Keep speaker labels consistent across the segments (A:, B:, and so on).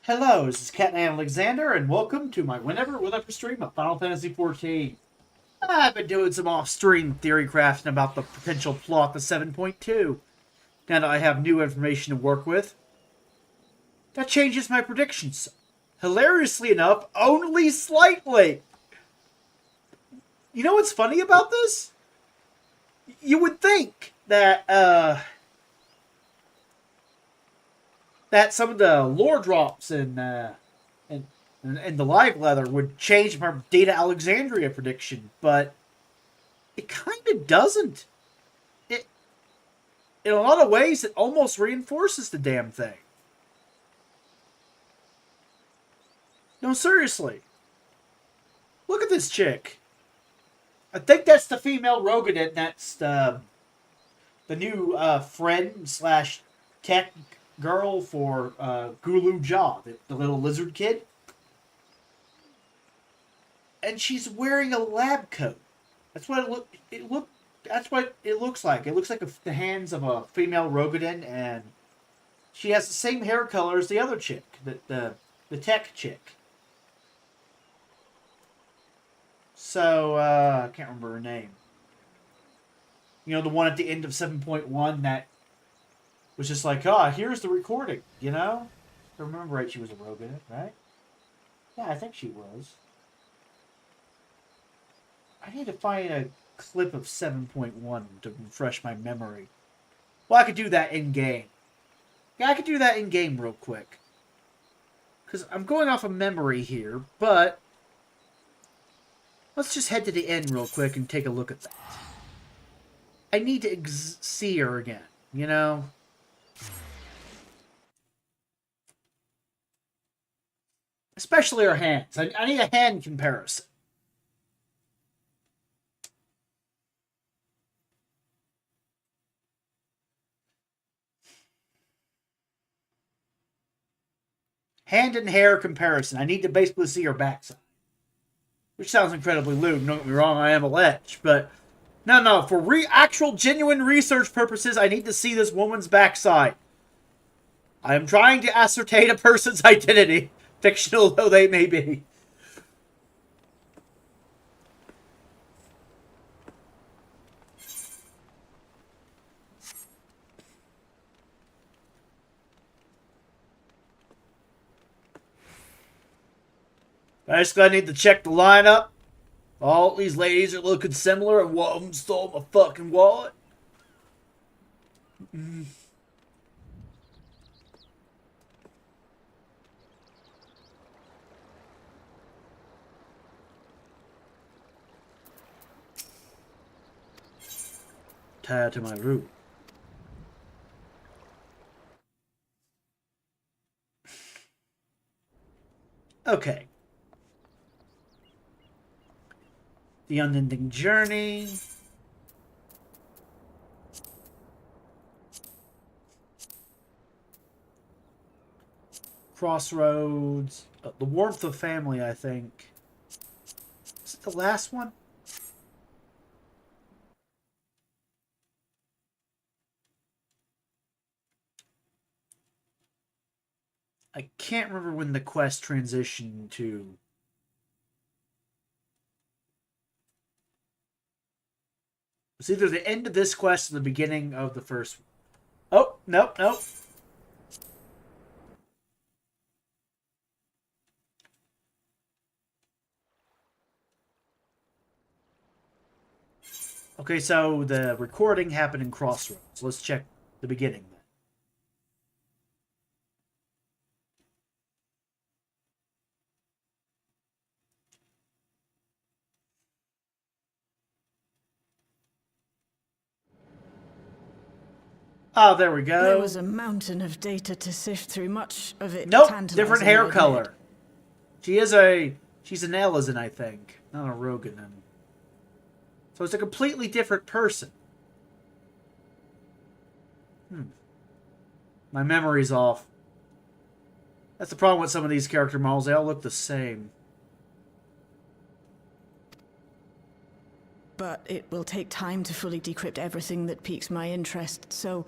A: Hello, this is Captain Alexander, and welcome to my whenever stream of Final Fantasy XIV. I've been doing some off-stream theory crafting about the potential plot of 7.2. Now that I have new information to work with, that changes my predictions. Hilariously enough, only slightly. You know what's funny about this? You would think that some of the lore drops and the live leather would change my Data Alexandria prediction, but it kind of doesn't. It, in a lot of ways, it almost reinforces the damn thing. No, seriously. Look at this chick. I think that's the female Rogadin. That's the new friend slash tech girl for Gulu Jaw, the little lizard kid. And she's wearing a lab coat. That's what That's what it looks like. It looks like the hands of a female Rogadin, and she has the same hair color as the other chick, the tech chick. So I can't remember her name. You know, the one at the end of 7.1 that was just like, here's the recording. You know, if I remember right, she was a Rogadin, right? Yeah, I think she was. I need to find a clip of 7.1 to refresh my memory. Well, I could do that in-game. Yeah, I could do that in-game real quick. Because I'm going off of memory here, but let's just head to the end real quick and take a look at that. I need to see her again, you know? Especially her hands. I need a hand comparison. Hand and hair comparison. I need to basically see her backside. Which sounds incredibly lewd. Don't get me wrong, I am a lech. But no. For actual genuine research purposes, I need to see this woman's backside. I am trying to ascertain a person's identity, fictional though they may be. Basically, I need to check the lineup. All these ladies are looking similar, and one of them stole my fucking wallet. Tied to my room. Okay. The Unending Journey. Crossroads. The Warmth of Family, I think. Is it the last one? I can't remember when the quest transitioned to. It's either the end of this quest or the beginning of the first one. Oh, nope. Okay, so the recording happened in Crossroads. Let's check the beginning then. Oh, there we go.
B: There was a mountain of data to sift through, much of it
A: Nope, different hair color. She's an Elizin, I think, not a Roganin. So it's a completely different person. My memory's off. That's the problem with some of these character models. They all look the same.
B: But it will take time to fully decrypt everything that piques my interest, so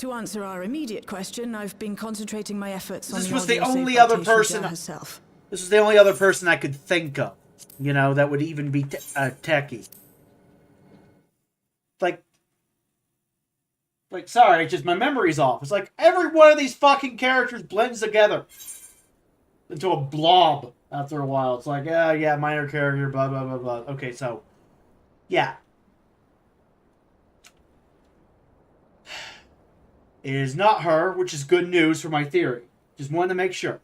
B: To answer our immediate question, I've been concentrating my efforts on
A: This
B: the
A: was the
B: audio
A: only
B: save
A: other
B: citation
A: person-
B: Jar herself.
A: This is the only other person I could think of, you know, that would even be techie. Like, sorry, it's just my memory's off. It's like every one of these fucking characters blends together into a blob after a while. It's like, yeah, minor character, blah, blah, blah, blah. Okay, so, yeah. It is not her, which is good news for my theory. Just wanted to make sure.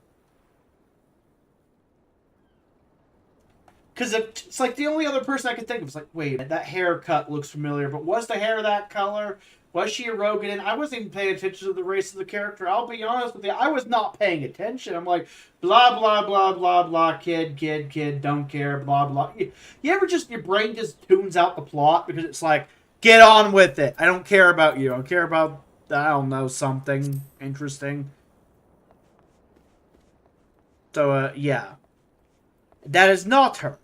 A: Because it's like the only other person I could think of. It's like, wait, that haircut looks familiar, but was the hair that color? Was she a Rogan? I wasn't even paying attention to the race of the character. I'll be honest with you, I was not paying attention. I'm like, blah, blah, blah, blah, blah, kid, don't care, blah, blah. You ever just, your brain just tunes out the plot because it's like, get on with it. I don't care about you. I don't care about, I don't know, something interesting. So, yeah. That is not her.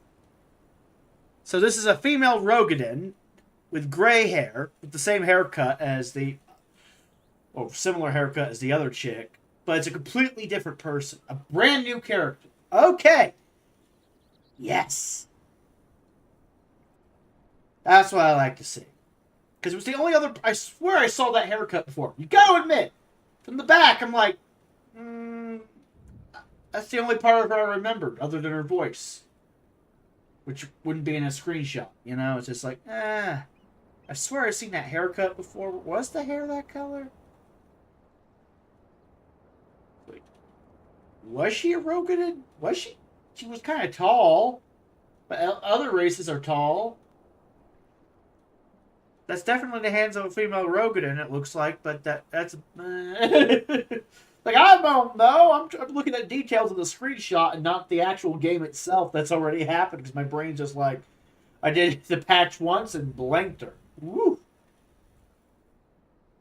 A: So this is a female Rogadin with gray hair, with the same haircut as the, or similar haircut as the other chick, but it's a completely different person. A brand new character. Okay. Yes. That's what I like to see. Because it was the only other, I swear I saw that haircut before. You gotta admit, from the back, I'm like, that's the only part of her I remembered, other than her voice. Which wouldn't be in a screenshot, you know? It's just like, I swear I've seen that haircut before. Was the hair that color? Wait. Was she a Rogan? Was she? She was kind of tall. But other races are tall. That's definitely the hands of a female Rogan, it looks like. But that's... like, I don't know. I'm looking at details of the screenshot and not the actual game itself that's already happened. Because my brain's just like... I did the patch once and blanked her. Woo!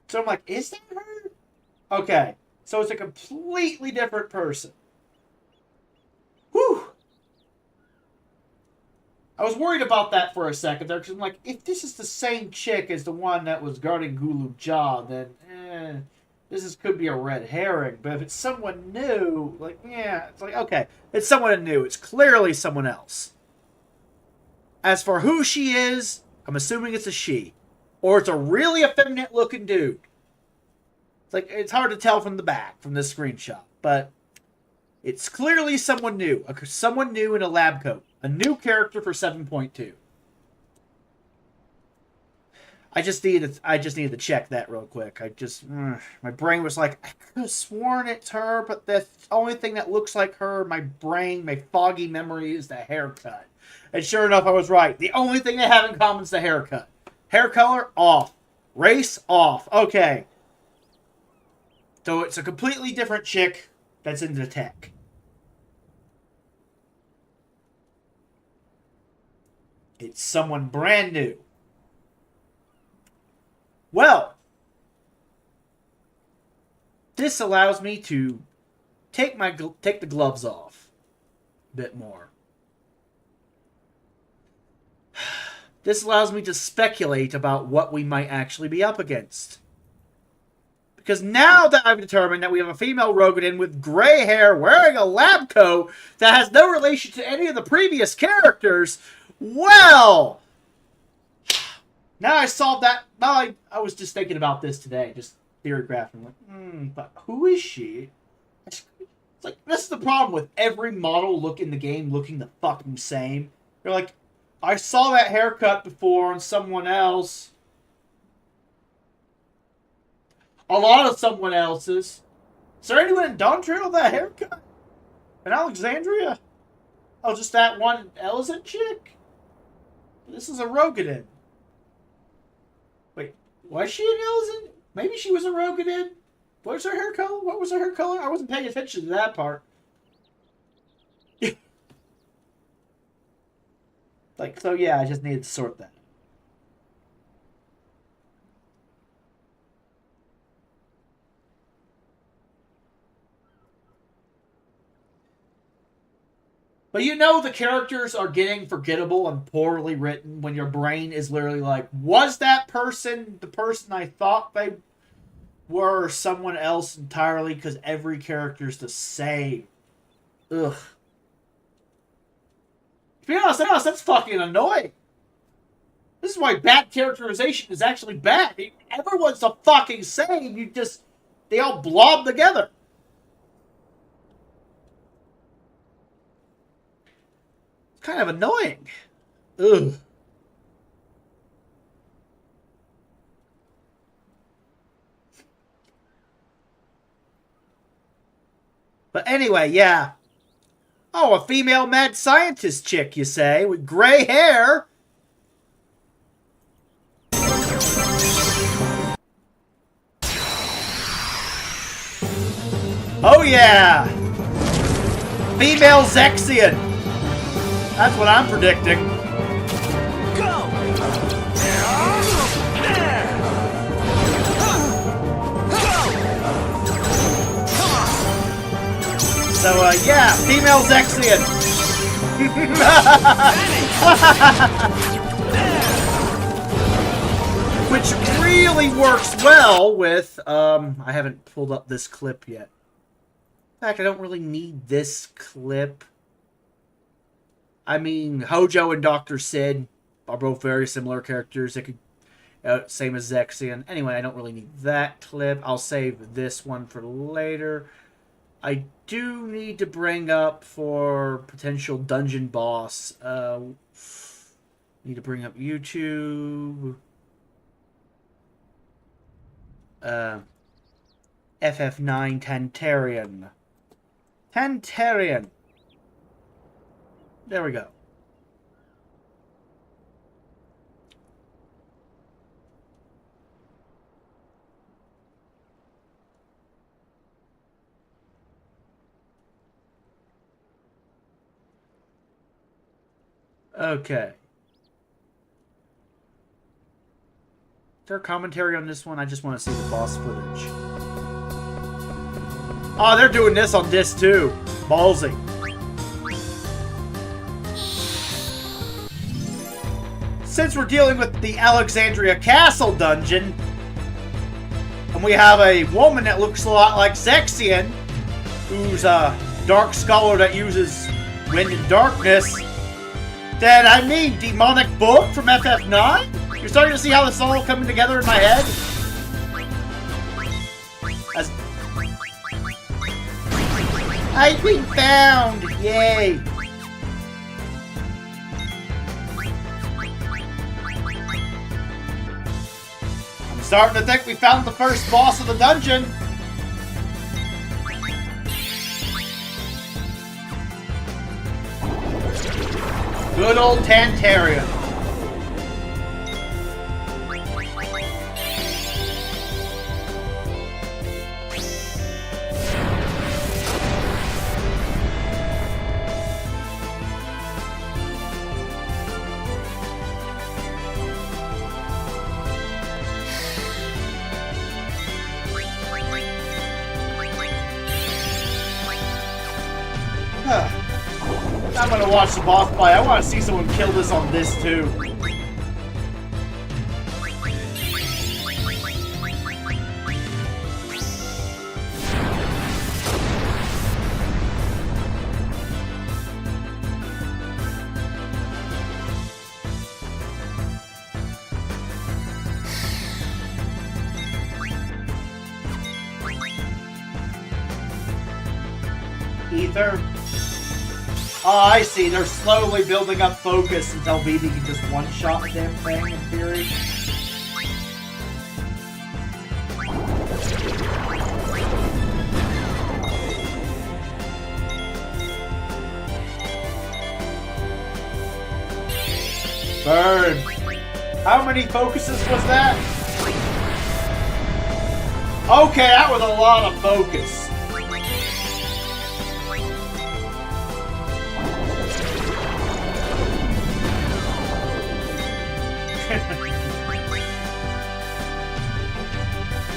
A: So I'm like, is that her? Okay. So it's a completely different person. Whew! I was worried about that for a second there, because I'm like, if this is the same chick as the one that was guarding Gulu Ja, then, this could be a red herring. But if it's someone new, like, yeah, it's like, okay, it's someone new. It's clearly someone else. As for who she is, I'm assuming it's a she. Or it's a really effeminate looking dude. It's like, it's hard to tell from the back, from this screenshot. But it's clearly someone new. Someone new in a lab coat. A new character for 7.2. I just needed to check that real quick. My brain was like, I could have sworn it's her, but the only thing that looks like her, my foggy memory is the haircut. And sure enough, I was right. The only thing they have in common is the haircut. Hair color, off. Race, off. Okay. So it's a completely different chick that's into tech. It's someone brand new. Well, this allows me to take the gloves off a bit more. This allows me to speculate about what we might actually be up against. Because now that I've determined that we have a female Rogan with gray hair wearing a lab coat that has no relation to any of the previous characters, well, now I solved that. Now I was just thinking about this today, just theory crafting. Like, but who is she? It's like, this is the problem with every model in the game looking the fucking same. You're like, I saw that haircut before on someone else. A lot of someone else's. Is there anyone in Dawntrail with that haircut? In Alexandria? Oh, just that one Elizabeth chick? This is a Rogadin. Wait, was she an Elizabeth? Maybe she was a Rogadin? What was her hair color? What was her hair color? I wasn't paying attention to that part. Like, so yeah, I just needed to sort that. But you know the characters are getting forgettable and poorly written when your brain is literally like, was that person the person I thought they were someone else entirely because every character is the same. Ugh. To be honest, that's fucking annoying. This is why bad characterization is actually bad. Everyone's the fucking same. They all blob together. It's kind of annoying. Ugh. But anyway, yeah. Oh, a female mad scientist chick, you say, with gray hair. Oh, yeah. Female Zexian. That's what I'm predicting.
C: Go!
A: So, yeah, female Zexian. Which really works well with, I haven't pulled up this clip yet. In fact, I don't really need this clip. I mean, Hojo and Dr. Sid are both very similar characters. They could, same as Zexian. Anyway, I don't really need that clip. I'll save this one for later. I do need to bring up for potential dungeon boss. Need to bring up YouTube. FF9 Tantarian. Tantarian. There we go. Okay. Is there commentary on this one? I just want to see the boss footage. Oh, they're doing this on this too. Ballsy. Since we're dealing with the Alexandria Castle dungeon, and we have a woman that looks a lot like Zexian, who's a dark scholar that uses wind and darkness, then I mean, demonic book from FF9? You're starting to see how this is all coming together in my head? As I've been found! Yay! I'm starting to think we found the first boss of the dungeon. Good old Tantarian. I'm gonna watch the boss fight. I want to see someone kill this on this too. Ether. Oh, I see. They're slowly building up focus until BB can just one-shot the damn thing, in theory. Burn. How many focuses was that? Okay, that was a lot of focus.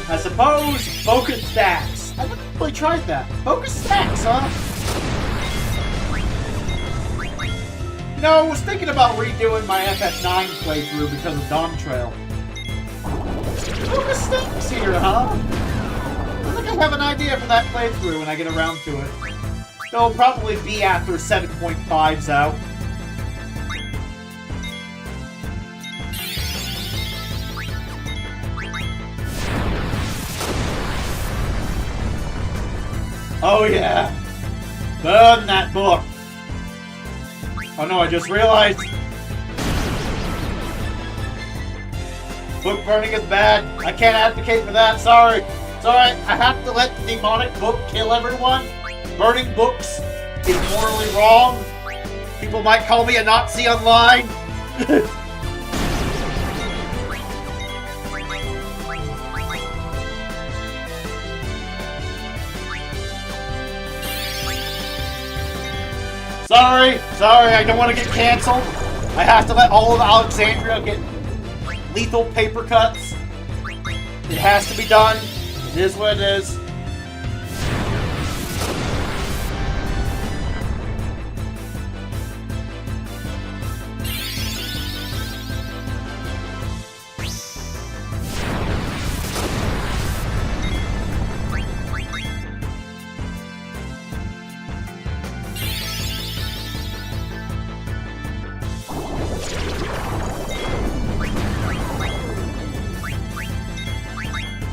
A: I suppose focus stacks. I haven't really tried that. Focus stacks, huh? You know, I was thinking about redoing my FF9 playthrough because of Dawn Trail. Focus stacks here, huh? have an idea for that playthrough when I get around to it. It'll probably be after 7.5's out. Oh yeah! Burn that book! Oh no, I just realized! Book burning is bad. I can't advocate for that, sorry. Sorry, I have to let the demonic book kill everyone. Burning books is morally wrong. People might call me a Nazi online. Sorry, I don't want to get canceled. I have to let all of Alexandria get lethal paper cuts. It has to be done. It is what it is.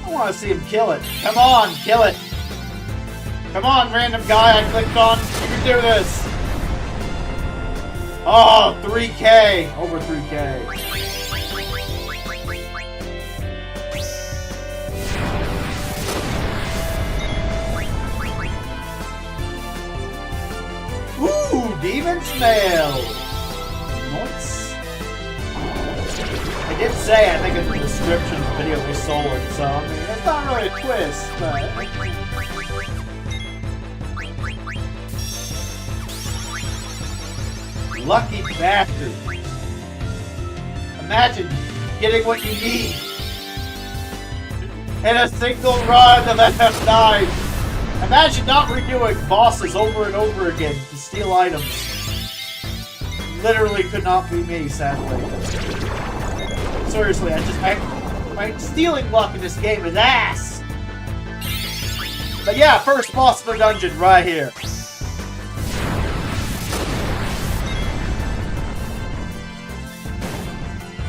A: I want to see him kill it. Come on, kill it. Come on, random guy I clicked on. You can do this. Oh, 3K. Over 3K. Ooh, Demon's Mail. Nice. I did say, I think in the description of the video we sold it, so I mean, it's not really a twist, but... Lucky bastard. Imagine getting what you need in a single run of FF9. Imagine not redoing bosses over and over again to steal items. Literally could not be me, sadly. Seriously, my stealing luck in this game is ass! But yeah, first boss of the dungeon right here.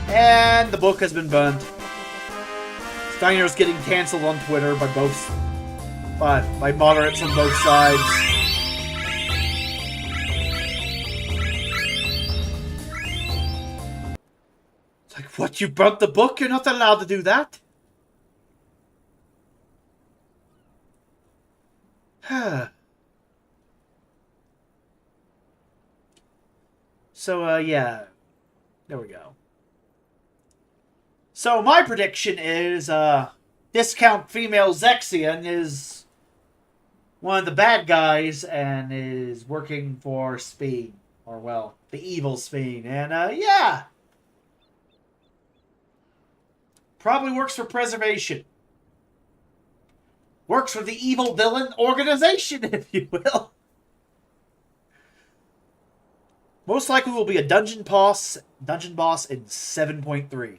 A: And the book has been burned. Steiner's getting cancelled on Twitter by moderates on both sides. Like, what? You burnt the book? You're not allowed to do that. So, yeah. There we go. So, my prediction is, Discount Female Zexion is one of the bad guys and is working for Speen. Or, well, the evil Speen. And, yeah. Probably works for Preservation. Works for the evil villain organization, if you will. Most likely will be a dungeon boss in 7.3.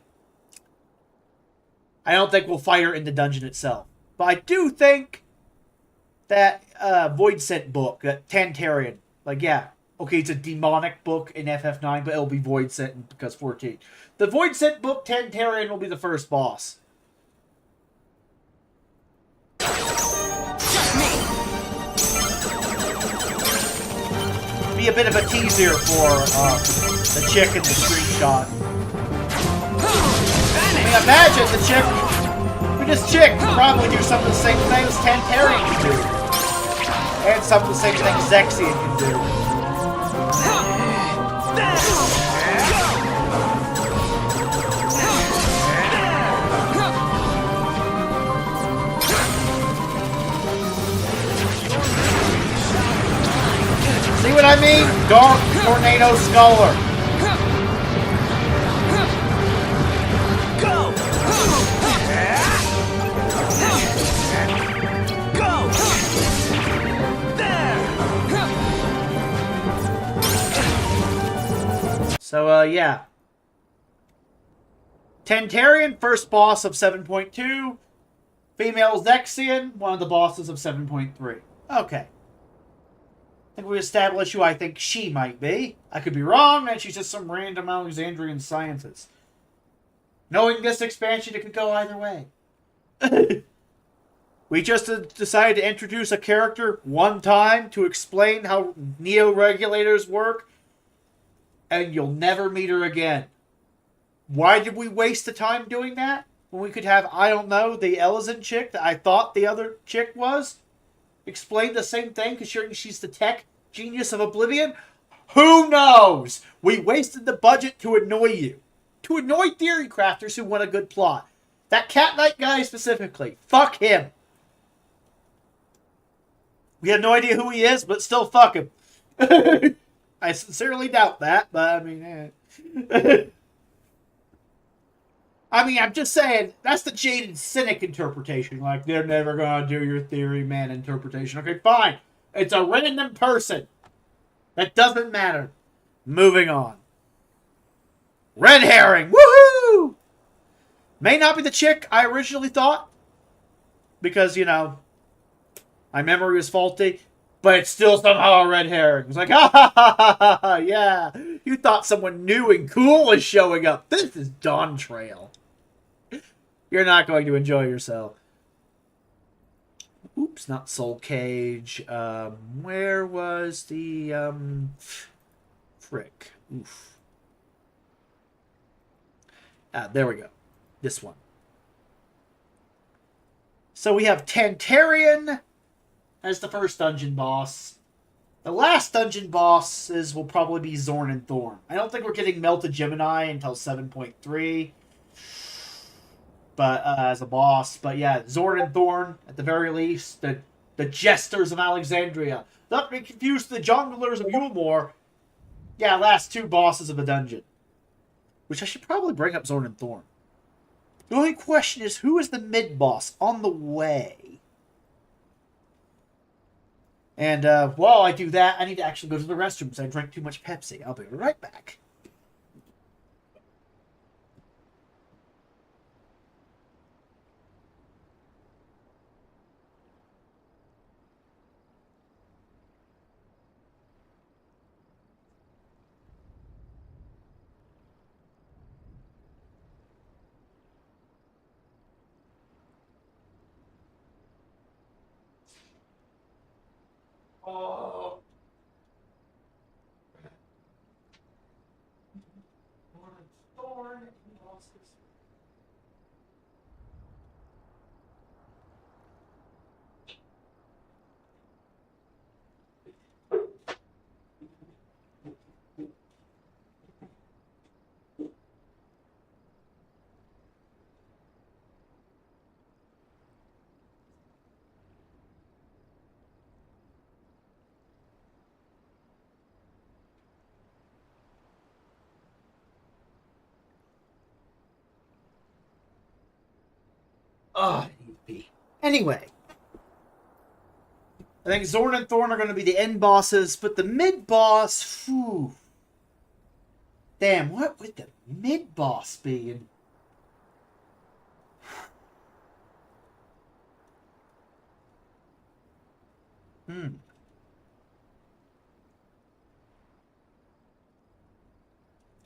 A: I don't think we'll fight her in the dungeon itself. But I do think that Voidsent book, that Tantarian, like, yeah. Okay, it's a demonic book in FF9, but it'll be Voidsent because 14. The Voidsent book, Tantarian, will be the first boss. Be a bit of a teaser for the chick in the screenshot. I mean, imagine the chick. This chick could probably do some of the same things Tantarian can do, and some of the same things Zexion can do. See what I mean? Dark Tornado Scholar.
C: Go! Go! There!
A: So, yeah. Tantarian, first boss of 7.2. Female Zexian, one of the bosses of 7.3. Okay. I think we established who I think she might be. I could be wrong, and she's just some random Alexandrian scientist. Knowing this expansion, it could go either way. We just decided to introduce a character one time to explain how Neo-regulators work, and you'll never meet her again. Why did we waste the time doing that? When we could have, I don't know, the Elysian chick that I thought the other chick was? Explain the same thing, considering she's the tech genius of Oblivion? Who knows? We wasted the budget to annoy you. To annoy theory crafters who want a good plot. That Cat Knight guy specifically. Fuck him. We have no idea who he is, but still fuck him. I sincerely doubt that, but I mean... I mean, I'm just saying, that's the jaded cynic interpretation. Like, they're never gonna do your theory man interpretation. Okay, fine. It's a random person. That doesn't matter. Moving on. Red herring! Woohoo! May not be the chick I originally thought. Because, you know, my memory was faulty. But it's still somehow a red herring. It's like, ha ha ha ha ha ha, yeah. You thought someone new and cool was showing up. This is Dawn Trail. You're not going to enjoy yourself. Oops, not Soul Cage. Where was the, frick? Oof. There we go. This one. So we have Tantarian as the first dungeon boss. The last dungeon bosses will probably be Zorn and Thorn. I don't think we're getting Melted Gemini until 7.3. But as a boss. But yeah, Zorn and Thorn, at the very least. The Jesters of Alexandria. Not to be confused with the Jongleurs of Yulmore. Yeah, last two bosses of a dungeon. Which I should probably bring up Zorn and Thorn. The only question is, who is the mid-boss on the way? And while I do that, I need to actually go to the restroom because I drank too much Pepsi. I'll be right back. Oh. Thorn. Oh, anyway. I think Zorn and Thorn are going to be the end bosses, but the mid-boss, phew. Damn, what would the mid-boss be?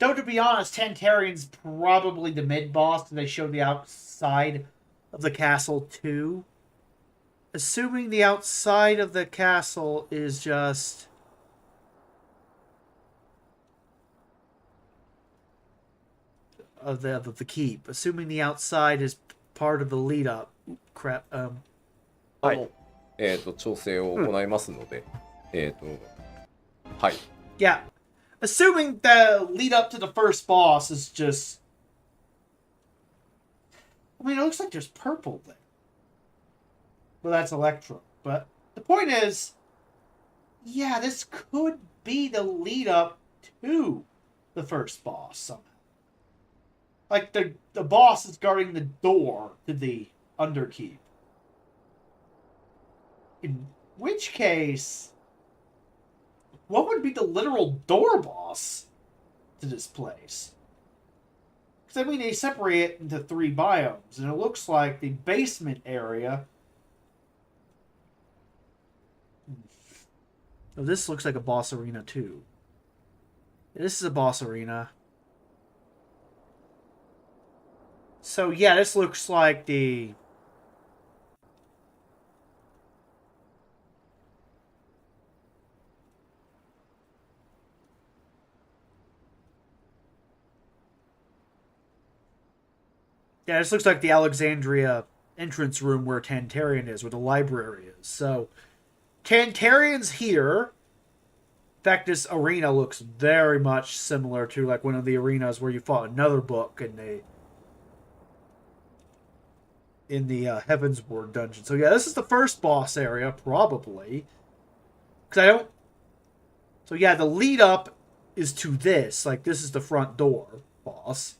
A: Though, to be honest, Tantarian's probably the mid-boss, and they show the outside of the castle, too. Assuming the outside of the castle is just... of the keep. Assuming the outside is part of the lead-up. Crap,
D: はい。調整を行いますので、はい。
A: Yeah. Assuming the lead up to the first boss is just... I mean, it looks like there's purple there. Well, that's Electro. But the point is, yeah, this could be the lead up to the first boss somehow. Like, the boss is guarding the door to the Underkeep. In which case, what would be the literal door boss to this place? Because, I mean, they separate it into 3 biomes, and it looks like the basement area... Oh, this looks like a boss arena, too. This is a boss arena. So, yeah, this looks like the... Yeah, this looks like the Alexandria entrance room where Tantarian is, where the library is. So, Tantarian's here. In fact, this arena looks very much similar to like one of the arenas where you fought another book in the Heaven's Ward dungeon. So yeah, this is the first boss area, probably. Because I don't... So yeah, the lead up is to this. Like, this is the front door boss.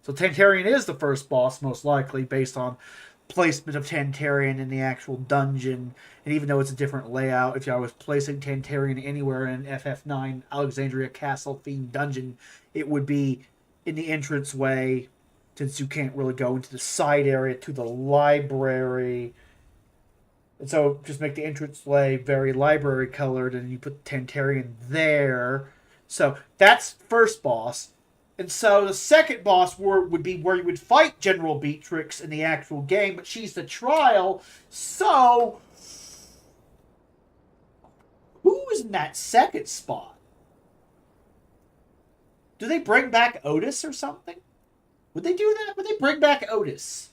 A: So Tantarian is the first boss, most likely, based on placement of Tantarian in the actual dungeon. And even though it's a different layout, if I was placing Tantarian anywhere in FF9 Alexandria Castle themed dungeon, it would be in the entranceway, since you can't really go into the side area to the library. And so just make the entranceway very library colored, and you put Tantarian there. So that's first boss. And so the second boss would be where you would fight General Beatrix in the actual game, but she's the trial. So who is in that second spot? Do they bring back Otis or something? Would they do that? Would they bring back Otis?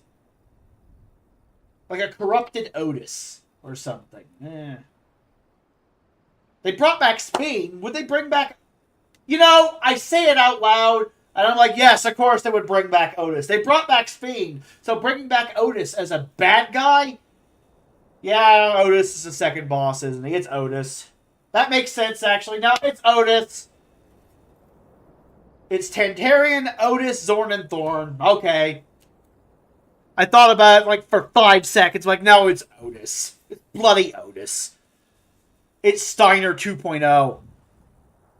A: Like a corrupted Otis or something. They brought back Spain. Would they bring back... You know, I say it out loud, and I'm like, yes, of course they would bring back Otis. They brought back Spain, so bringing back Otis as a bad guy? Yeah, Otis is the second boss, isn't he? It's Otis. That makes sense, actually. No, it's Otis. It's Tantarian, Otis, Zorn, and Thorn. Okay. I thought about it, like, for 5 seconds. Like, no, it's Otis. It's bloody Otis. It's Steiner 2.0.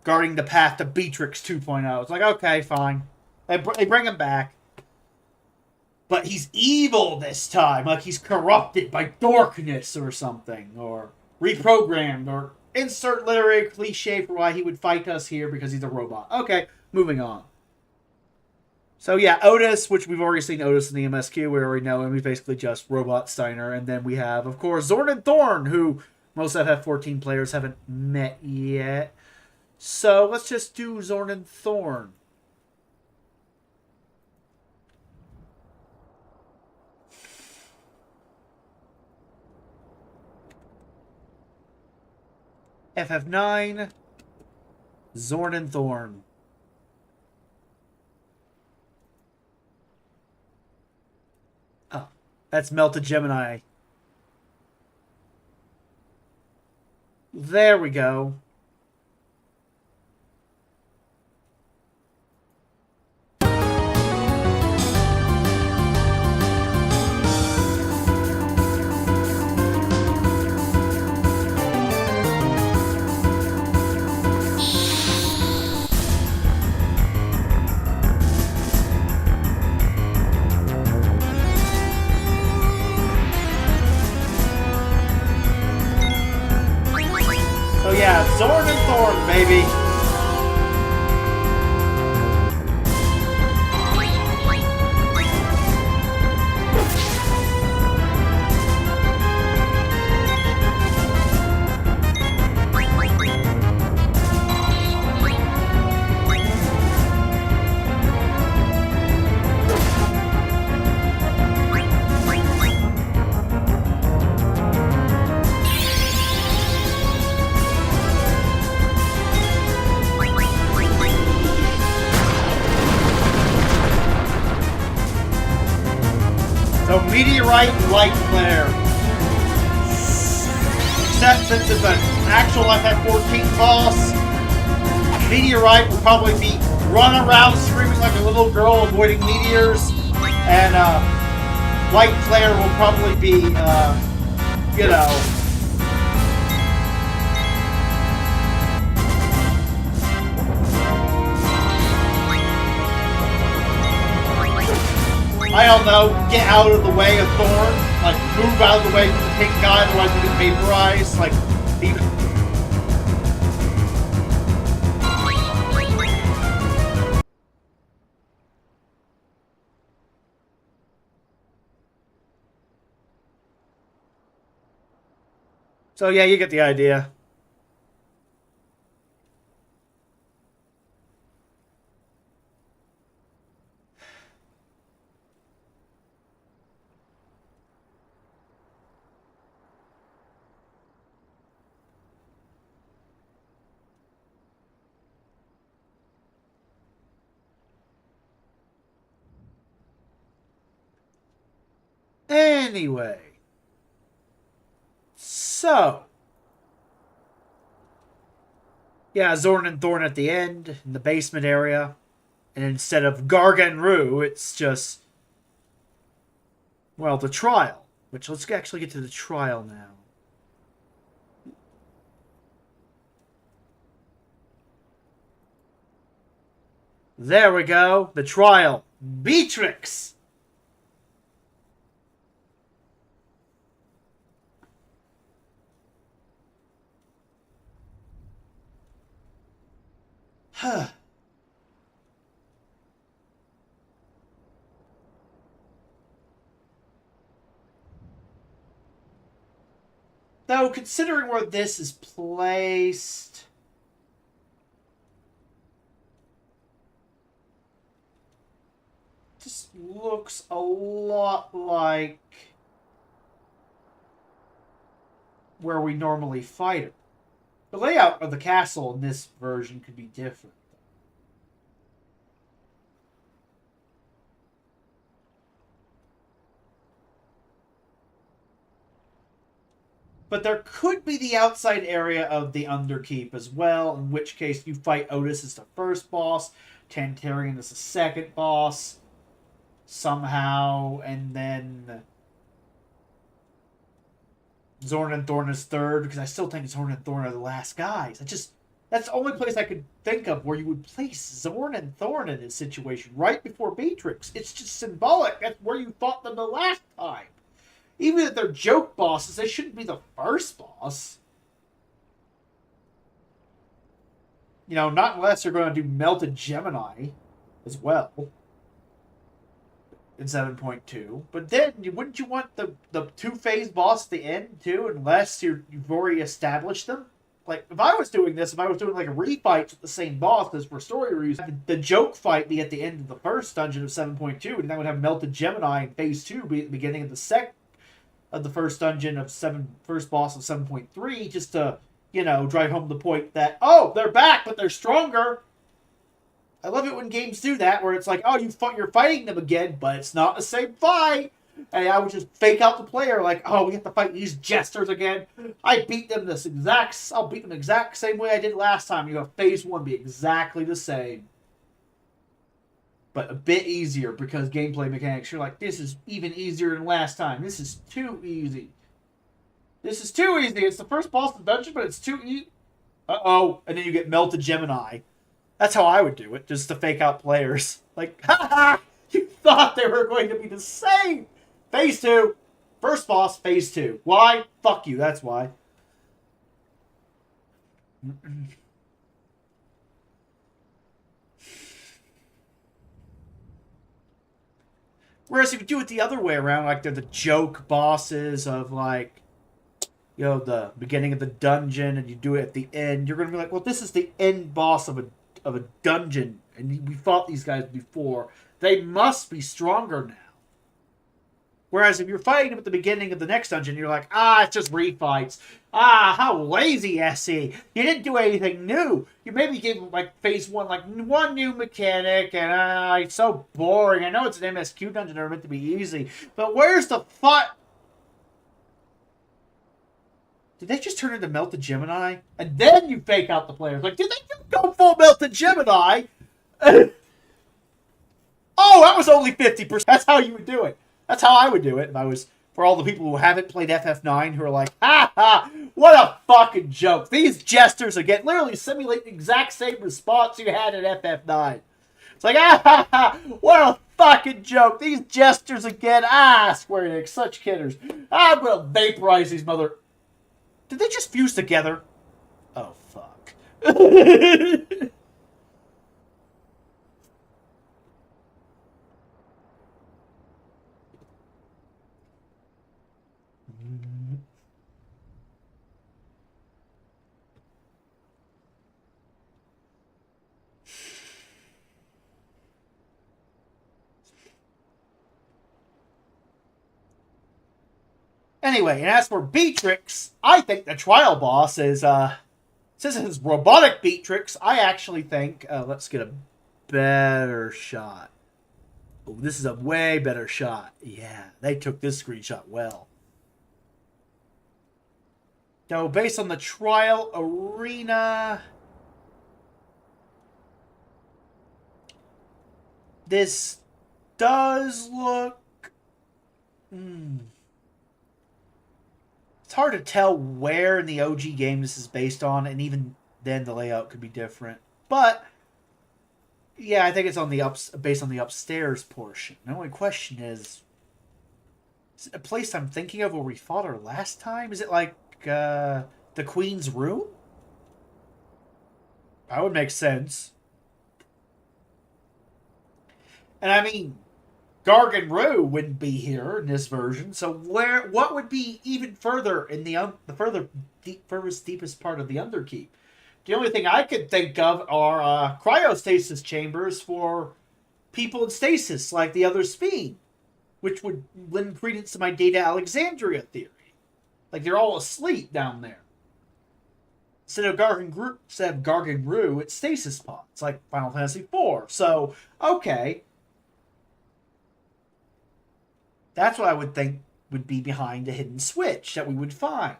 A: Guarding the path to Beatrix 2.0. It's like, okay, fine. They bring him back. But he's evil this time. Like, he's corrupted by darkness or something. Or reprogrammed. Or insert literary cliche for why he would fight us here because he's a robot. Okay, moving on. So yeah, Otis, which we've already seen Otis in the MSQ. We already know him. He's basically just Robot Steiner. And then we have, of course, Zorn and Thorn, who most FF14 players haven't met yet. So let's just do Zorn and Thorn. FF9, Zorn and Thorn. Oh, that's Melted Gemini. There we go. Zorn and Thorn, baby. So Meteorite and Light Flare. Except since it's an actual FF14 boss, Meteorite will probably be running around screaming like a little girl avoiding meteors, and Light Flare will probably be, you know... I don't know, get out of the way of Thorn. Like, move out of the way of the pink guy, otherwise we get vaporized. Like, he... So yeah, you get the idea. Anyway. So. Yeah, Zorn and Thorn at the end, in the basement area. And instead of Garganru, it's just... Well, the trial. Which, let's actually get to the trial now. There we go. The trial. Beatrix! Huh. Though, considering where this is placed... This looks a lot like... where we normally fight it. The layout of the castle in this version could be different. But there could be the outside area of the Underkeep as well, in which case you fight Otis as the first boss, Tantarian as the second boss, somehow, and then Zorn and Thorn is third, because I still think Zorn and Thorn are the last guys. That's the only place I could think of where you would place Zorn and Thorn in this situation, right before Beatrix. It's just symbolic. That's where you fought them the last time. Even if they're joke bosses, they shouldn't be the first boss. You know, not unless you're going to do Melted Gemini as well. In 7.2. But then, wouldn't you want the two-phase boss at the end, too? Unless you've already established them? Like, if I was doing this, if I was doing, like, a refight with the same boss as for story reasons, the joke fight be at the end of the first dungeon of 7.2, and then would have Melted Gemini in Phase 2 be at the beginning of the first dungeon of first boss of 7.3, just to, you know, drive home the point that, oh, they're back, but they're stronger. I love it when games do that, where it's like, oh, you're fighting them again, but it's not the same fight. And I would just fake out the player, like, oh, we have to fight these jesters again. I'll beat them the exact same way I did last time. You know, Phase 1 be exactly the same. But a bit easier, because gameplay mechanics, you're like, this is even easier than last time. This is too easy. This is too easy. It's the first boss of the dungeon, but it's too easy. Uh-oh. And then you get Melted Gemini. That's how I would do it, just to fake out players. Like, ha ha! You thought they were going to be the same! Phase 2. First boss, Phase 2. Why? Fuck you, that's why. Whereas if you do it the other way around, like they're the joke bosses of, like, you know, the beginning of the dungeon, and you do it at the end, you're going to be like, well, this is the end boss of a dungeon, and we fought these guys before. They must be stronger now. Whereas if you're fighting them at the beginning of the next dungeon, you're like, it's just refights. How lazy, SE. You didn't do anything new. You maybe gave them, like, Phase 1, like, one new mechanic, and it's so boring. I know it's an MSQ dungeon, they're meant to be easy, but where's the fun? Did they just turn into Melted Gemini? And then you fake out the players. Like, did they just go full Melted Gemini? Oh, that was only 50%. That's how you would do it. That's how I would do it if I was, for all the people who haven't played FF9 who are like, ha ha, what a fucking joke. These jesters again literally simulate the exact same response you had in FF9. like, ah, what a fucking joke. These jesters again. Square Enix, such kidders. I'm gonna vaporize these mother... Did they just fuse together? Oh, fuck. Anyway, and as for Beatrix, I think the trial boss is, since it's robotic Beatrix, I actually think, let's get a better shot. Oh, this is a way better shot. Yeah, they took this screenshot well. So, based on the trial arena, this does look... It's hard to tell where in the OG game this is based on, and even then the layout could be different. But yeah, I think it's on the based on the upstairs portion. The only question is it a place I'm thinking of where we fought her last time? Is it like the Queen's room? That would make sense. And I mean, Gargan Rue wouldn't be here in this version, so what would be even further in the furthest deepest part of the Underkeep? The only thing I could think of are cryostasis chambers for people in stasis, like the other Speen, which would lend credence to my Data Alexandria theory. Like they're all asleep down there. Instead of Gargan Rue, it's stasis pods, like Final Fantasy IV. So, okay. That's what I would think would be behind a hidden switch that we would find.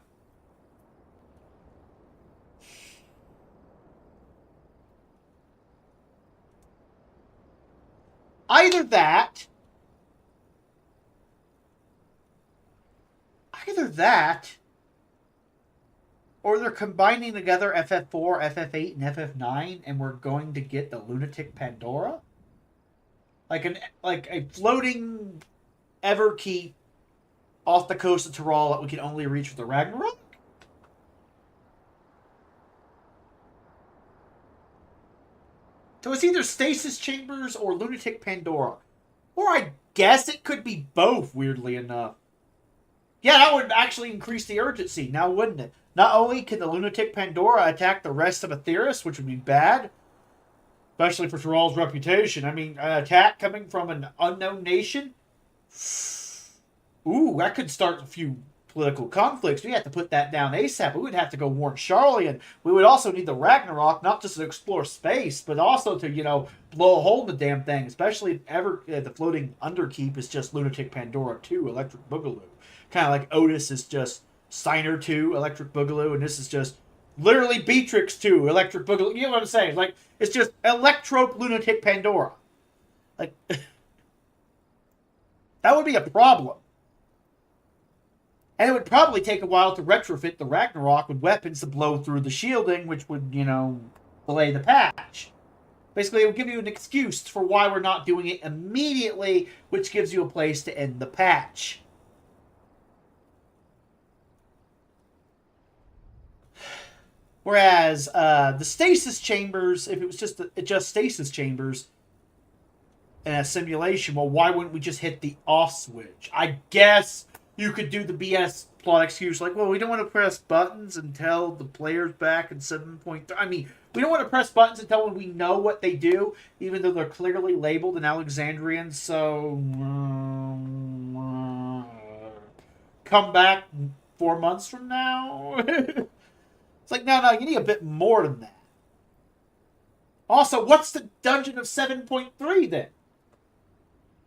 A: Either that, or they're combining together FF4, FF8, and FF9, and we're going to get the Lunatic Pandora, like a floating Everkeep off the coast of Tyrol that we can only reach with the Ragnarok. So it's either Stasis Chambers or Lunatic Pandora. Or I guess it could be both, weirdly enough. Yeah, that would actually increase the urgency, now wouldn't it? Not only can the Lunatic Pandora attack the rest of Aetheris, which would be bad, especially for Tyrol's reputation. I mean, an attack coming from an unknown nation? Ooh, that could start a few political conflicts. We have to put that down ASAP. We would have to go warn Charlian. We would also need the Ragnarok, not just to explore space, but also to, blow a hole in the damn thing. Especially if the floating Underkeep is just Lunatic Pandora 2, Electric Boogaloo. Kind of like Otis is just Steiner 2, Electric Boogaloo, and this is just literally Beatrix 2, Electric Boogaloo. You know what I'm saying? Like, it's just Electrope Lunatic Pandora. Like, that would be a problem. And it would probably take a while to retrofit the Ragnarok with weapons to blow through the shielding, which would, delay the patch. Basically, it would give you an excuse for why we're not doing it immediately, which gives you a place to end the patch. Whereas the stasis chambers, if it was just stasis chambers in a simulation, well, why wouldn't we just hit the off switch? I guess you could do the BS plot excuse like, well, we don't want to press buttons until the player's back in 7.3. I mean, we don't want to press buttons until we know what they do, even though they're clearly labeled in Alexandrian, so... come back 4 months from now? It's like, no, you need a bit more than that. Also, what's the dungeon of 7.3 then?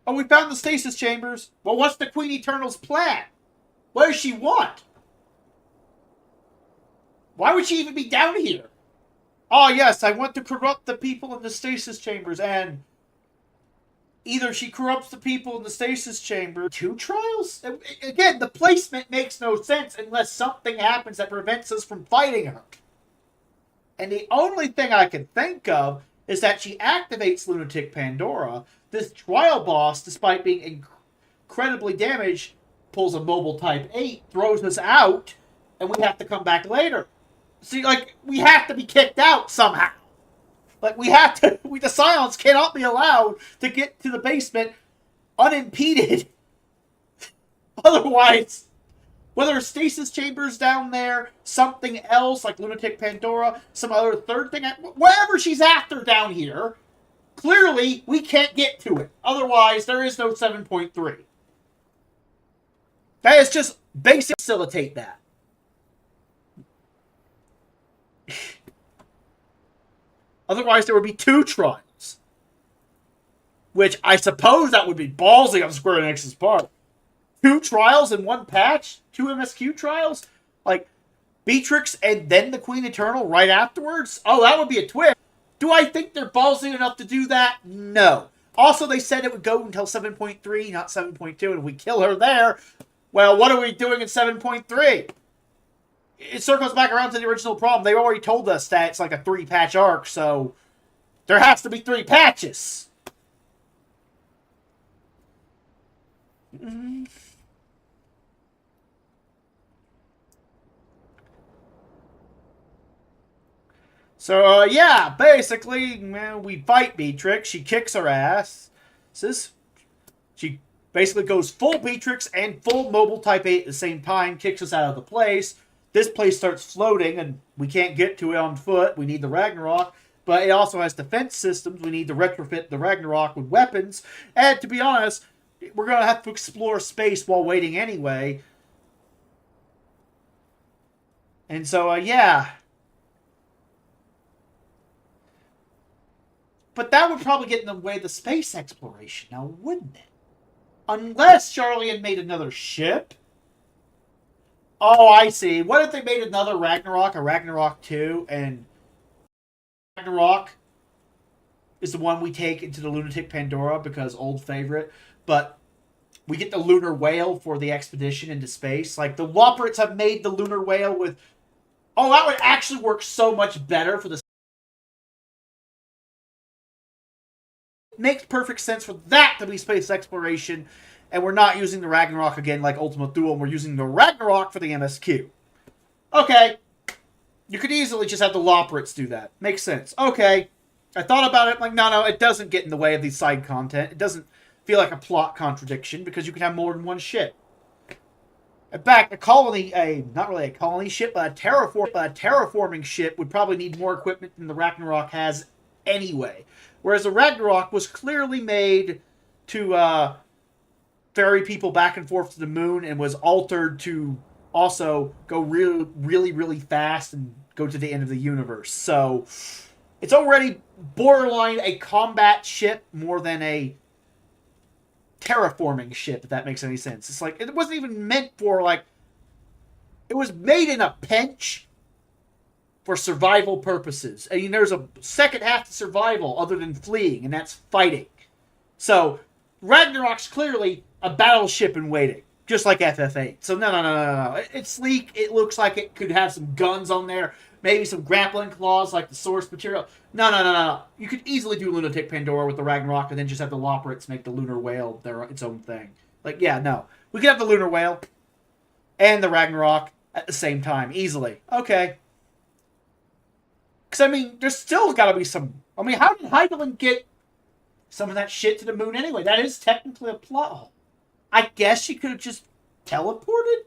A: Oh, we found the stasis chambers. Well, what's the Queen Eternal's plan? What does she want? Why would she even be down here? Oh, yes, I want to corrupt the people in the stasis chambers, and either she corrupts the people in the stasis chamber. 2 trials? Again, the placement makes no sense unless something happens that prevents us from fighting her. And the only thing I can think of is that she activates Lunatic Pandora. This trial boss, despite being incredibly damaged, pulls a mobile type 8, throws us out, and we have to come back later. See, like, we have to be kicked out somehow. Like, we have to, the Scions cannot be allowed to get to the basement unimpeded. Otherwise, whether stasis chambers down there, something else like Lunatic Pandora, some other third thing, wherever she's after down here, clearly we can't get to it. Otherwise, there is no 7.3. That is just basically facilitate that. Otherwise, there would be 2 trials. Which I suppose that would be ballsy on Square Enix's part. 2 trials in one patch? 2 MSQ trials? Like, Beatrix and then the Queen Eternal right afterwards? Oh, that would be a twist. Do I think they're ballsy enough to do that? No. Also, they said it would go until 7.3, not 7.2, and if we kill her there, well, what are we doing in 7.3? It circles back around to the original problem. They already told us that it's like a 3-patch arc, so there has to be 3 patches. So, yeah, basically, well, we fight Beatrix. She kicks her ass. She basically goes full Beatrix and full Mobile Type 8 at the same time, kicks us out of the place. This place starts floating, and we can't get to it on foot. We need the Ragnarok. But it also has defense systems. We need to retrofit the Ragnarok with weapons. And to be honest, we're going to have to explore space while waiting anyway. And so, yeah. But that would probably get in the way of the space exploration now, wouldn't it? Unless Charlie had made another ship. Oh, I see. What if they made another Ragnarok, a Ragnarok 2, and Ragnarok is the one we take into the Lunatic Pandora because old favorite, but we get the Lunar Whale for the expedition into space. Like, the Loporrits have made the Lunar Whale with... Oh, that would actually work so much better for the... Makes perfect sense for that to be space exploration, and we're not using the Ragnarok again like Ultima Thule, we're using the Ragnarok for the MSQ. Okay. You could easily just have the Loporrits do that. Makes sense. Okay. I thought about it, like, no, it doesn't get in the way of the side content. It doesn't feel like a plot contradiction, because you can have more than one ship. In fact, not really a colony ship, but a terraforming ship would probably need more equipment than the Ragnarok has anyway. Whereas the Ragnarok was clearly made to ferry people back and forth to the moon and was altered to also go really, really, really fast and go to the end of the universe. So it's already borderline a combat ship more than a terraforming ship, if that makes any sense. It's like, it wasn't even meant for, like, it was made in a pinch for survival purposes. I mean, there's a second half to survival other than fleeing, and that's fighting. So, Ragnarok's clearly a battleship in waiting, just like FF8. So, no. It's sleek. It looks like it could have some guns on there, maybe some grappling claws like the source material. No. You could easily do Lunatic Pandora with the Ragnarok and then just have the Loporrits make the Lunar Whale its own thing. Like, yeah, no. We could have the Lunar Whale and the Ragnarok at the same time, easily. Okay. Because, I mean, there's still got to be some... I mean, how did Hydaelyn get some of that shit to the moon anyway? That is technically a plot hole. I guess she could have just teleported?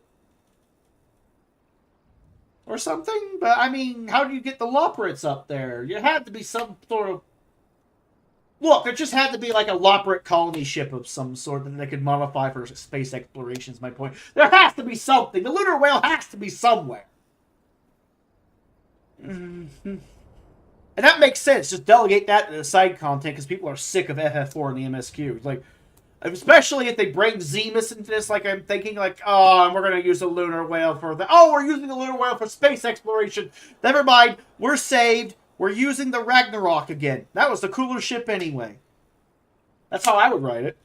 A: Or something? But, I mean, how do you get the Loporrits up there? There had to be some sort of... Look, there just had to be like a Loporrit colony ship of some sort that they could modify for space exploration, is my point. There has to be something. The Lunar Whale has to be somewhere. Mm-hmm. And that makes sense. Just delegate that to the side content because people are sick of FF4 and the MSQ. It's like, especially if they bring Zemus into this, like I'm thinking, like, oh, we're going to use the Lunar Whale for the... Oh, we're using the Lunar Whale for space exploration. Never mind. We're saved. We're using the Ragnarok again. That was the cooler ship anyway. That's how I would write it.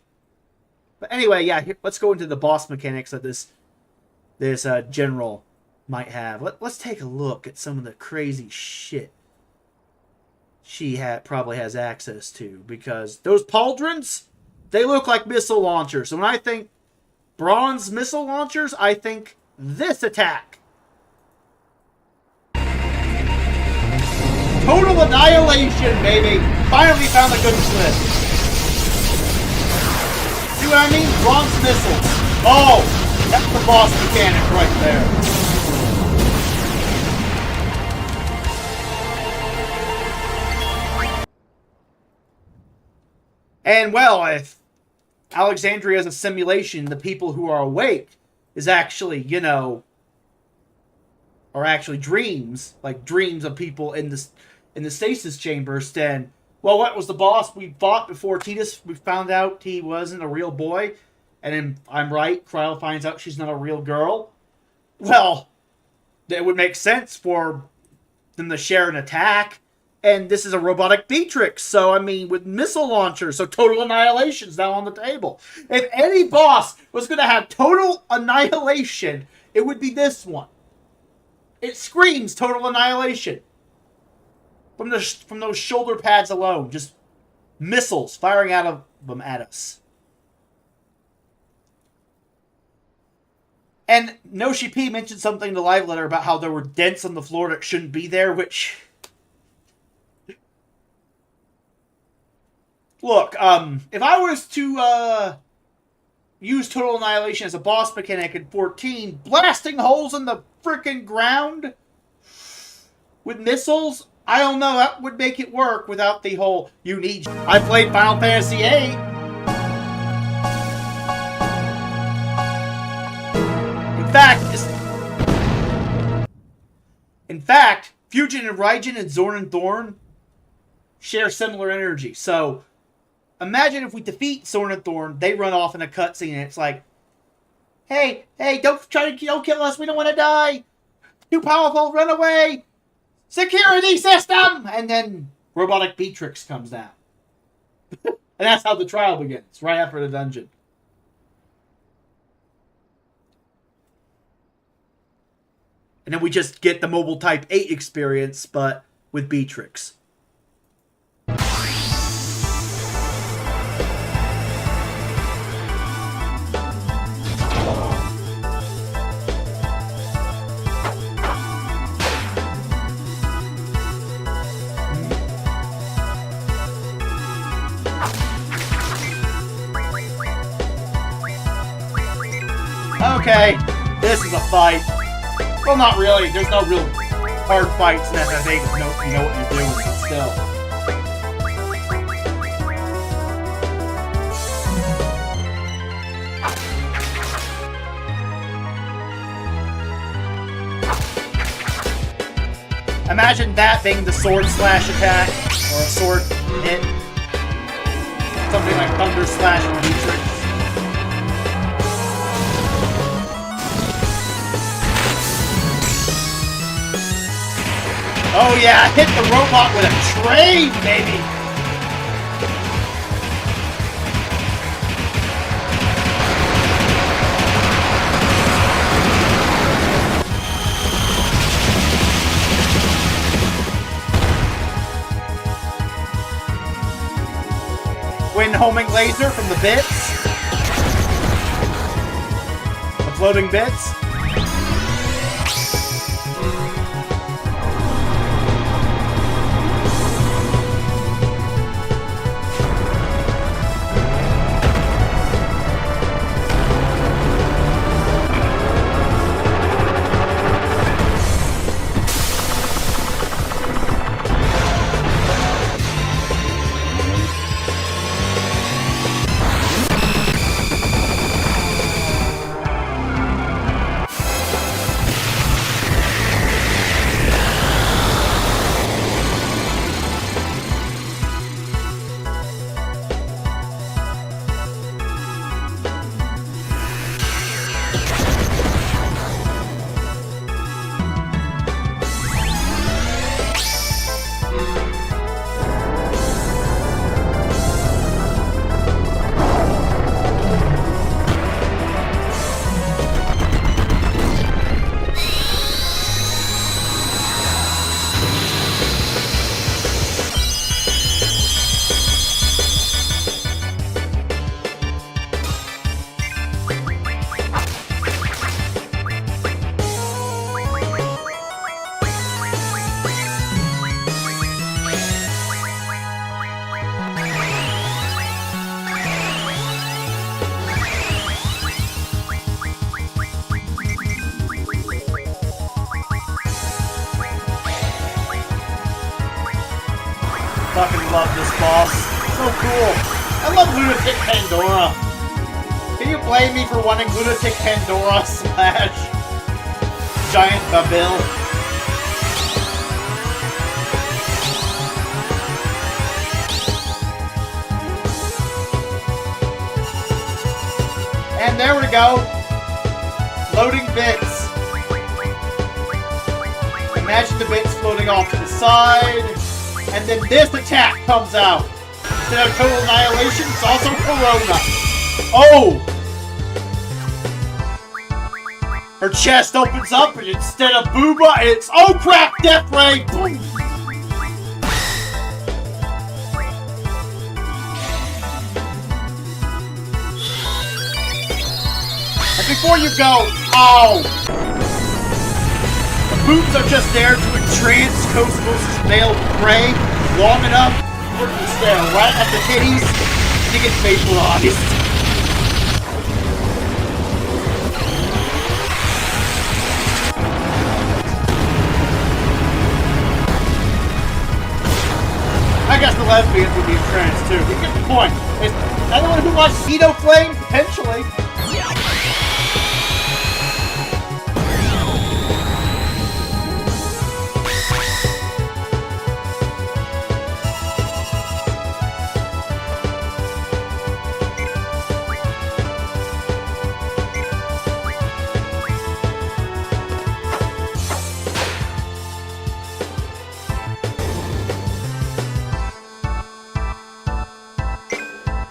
A: But anyway, yeah, let's go into the boss mechanics that this general might have. Let's take a look at some of the crazy shit she probably has access to, because those pauldrons, they look like missile launchers. And when I think bronze missile launchers, I think this attack. Total annihilation, baby! Finally found a good clip. See what I mean? Bronze missiles. Oh, that's the boss mechanic right there. And, well, if Alexandria is a simulation, the people who are awake is actually, you know, are actually dreams, like dreams of people in the stasis chambers, then, well, what was the boss we fought before Tidus? We found out he wasn't a real boy, and then, I'm right, Cryo finds out she's not a real girl. Well, it would make sense for them to share an attack. And this is a robotic Beatrix, so, I mean, with missile launchers, so total annihilation's now on the table. If any boss was going to have total annihilation, it would be this one. It screams total annihilation. From those shoulder pads alone, just missiles firing out of them at us. And Noshi P mentioned something in the live letter about how there were dents on the floor that shouldn't be there, which... Look, if I was to use Total Annihilation as a boss mechanic in 14, blasting holes in the frickin' ground with missiles, I don't know, that would make it work without the whole, you need... I played Final Fantasy VIII. In fact, Fujin and Raijin and Zorn and Thorn share similar energy, so... Imagine if we defeat Zorn and Thorn, they run off in a cutscene, and it's like, hey, don't kill us, we don't want to die! Too powerful, run away! Security system! And then robotic Beatrix comes down. And that's how the trial begins, right after the dungeon. And then we just get the Mobile Type 8 experience, but with Beatrix. Okay, this is a fight. Well, not really. There's no real hard fights in FF8 if you know what you're doing, but still. Imagine that being the sword slash attack, or a sword hit. Something like Thunder Slash from Beatrix. Oh yeah, hit the robot with a train, baby! Wind homing laser from the bits. The floating bits. Fucking love this boss. So cool. I love Lunatic Pandora. Can you blame me for wanting Lunatic Pandora / Giant Babil? And there we go. Loading bits. Imagine the bits floating off to the side. And then this attack comes out. Instead of total annihilation, it's also Corona. Oh! Her chest opens up, and instead of Booba, it's oh crap, Death Ray! Boom! And before you go, ow! The boobs are just there to entrance Cosmos' male prey long enough for him to stare right at the titties to get vaporized. I guess the lesbians would be entranced too. You get the point. Is anyone who likes Keto Flame? Potentially.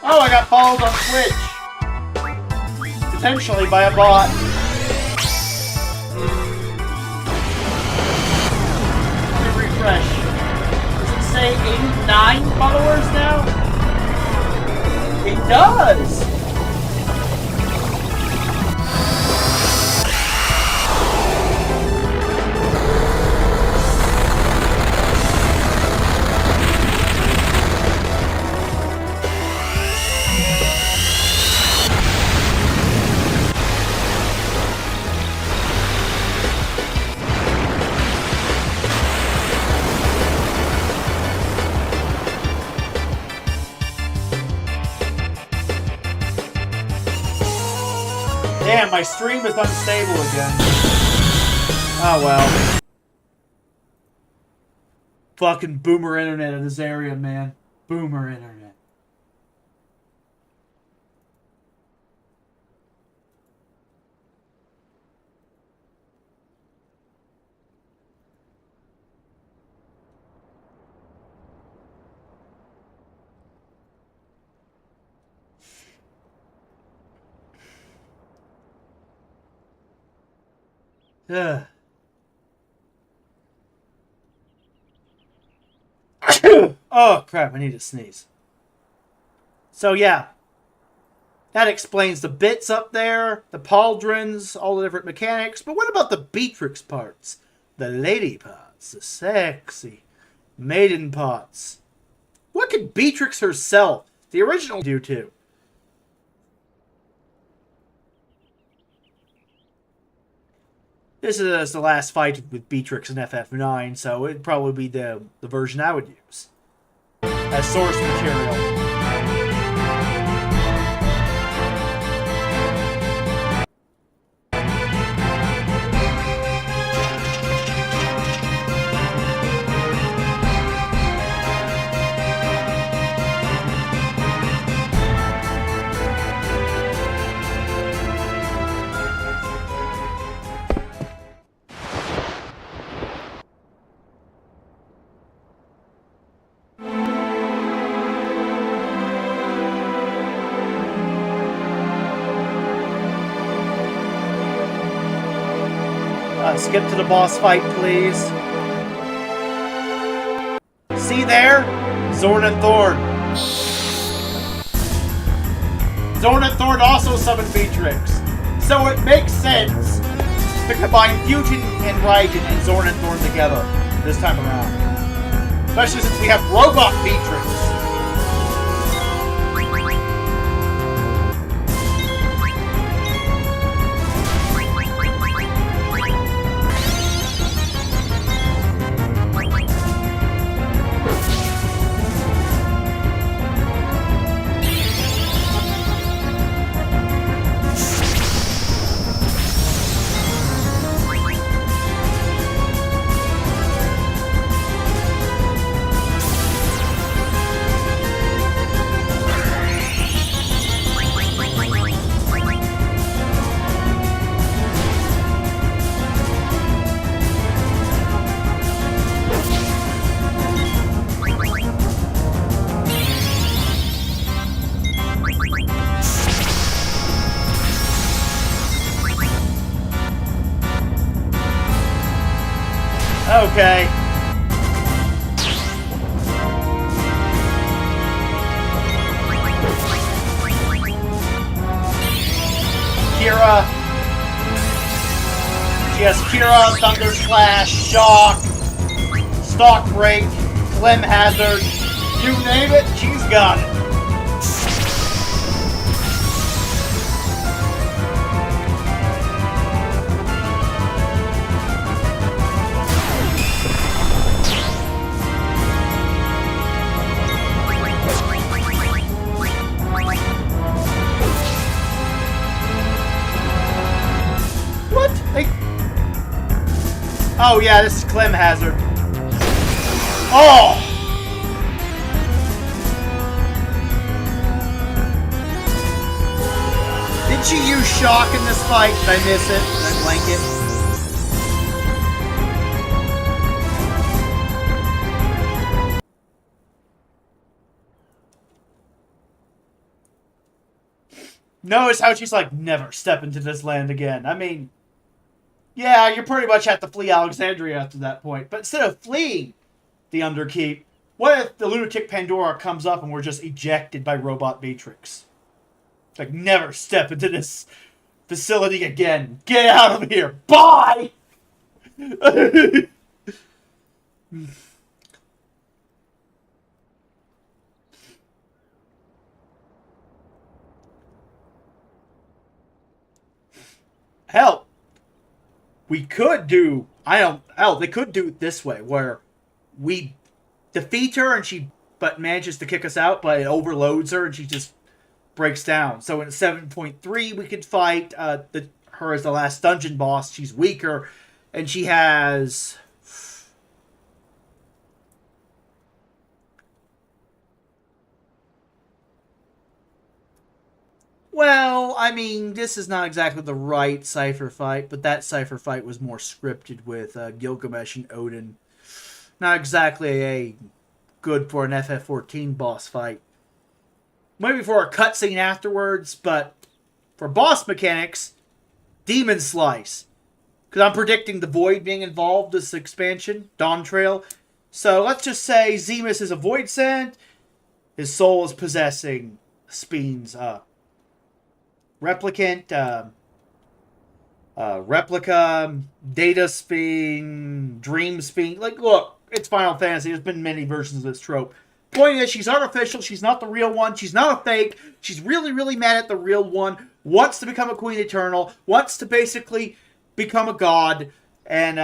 A: Oh, I got followed on Twitch. Potentially by a bot. Let me refresh. Does it say 89 followers now? It does! Damn, my stream is unstable again. Oh well. Fucking boomer internet in this area, man. Boomer internet. Ugh. Oh crap, I need to sneeze. So yeah, that explains the bits up there, the pauldrons, all the different mechanics, but what about the Beatrix parts? The lady parts, the sexy maiden parts. What could Beatrix herself, the original, do to? This is the last fight with Beatrix in FF9, so it'd probably be the version I would use as source material. Skip to the boss fight, please. See there? Zorn and Thorn. Zorn and Thorn also summoned Beatrix. So it makes sense to combine Fusion and Raiden and Zorn and Thorn together this time around. Especially since we have Robot Beatrix. Okay. Kira. She has Kira, Thunder Slash, Shock, Stock Break, Flame Hazard. You name it, she's got it. What? Oh yeah, this is Clem Hazard. Oh! Did she use Shock in this fight? Did I miss it? Did I blank it? Notice how she's like, never step into this land again. I mean, yeah, you pretty much have to flee Alexandria after that point. But instead of fleeing the Underkeep, what if the Lunatic Pandora comes up and we're just ejected by Robot Beatrix? Like, never step into this facility again. Get out of here. Bye! Hell, we could do, they could do it this way, where we defeat her and she manages to kick us out, but it overloads her and she just breaks down. So in 7.3, we could fight her as the last dungeon boss. She's weaker, and she has... Well, I mean, this is not exactly the right Cypher fight, but that Cypher fight was more scripted with Gilgamesh and Odin. Not exactly a good for an FF14 boss fight. Maybe for a cutscene afterwards, but for boss mechanics, Demon Slice. Because I'm predicting the Void being involved this expansion, Dawn Trail. So let's just say Zemus is a Void Scent. His soul is possessing Speen's Replicant, Replica, Data Speen, Dream Speen. Like, look, it's Final Fantasy. There's been many versions of this trope. Point is, she's artificial. She's not the real one. She's not a fake. She's really, really mad at the real one. Wants to become a Queen Eternal. Wants to basically become a god and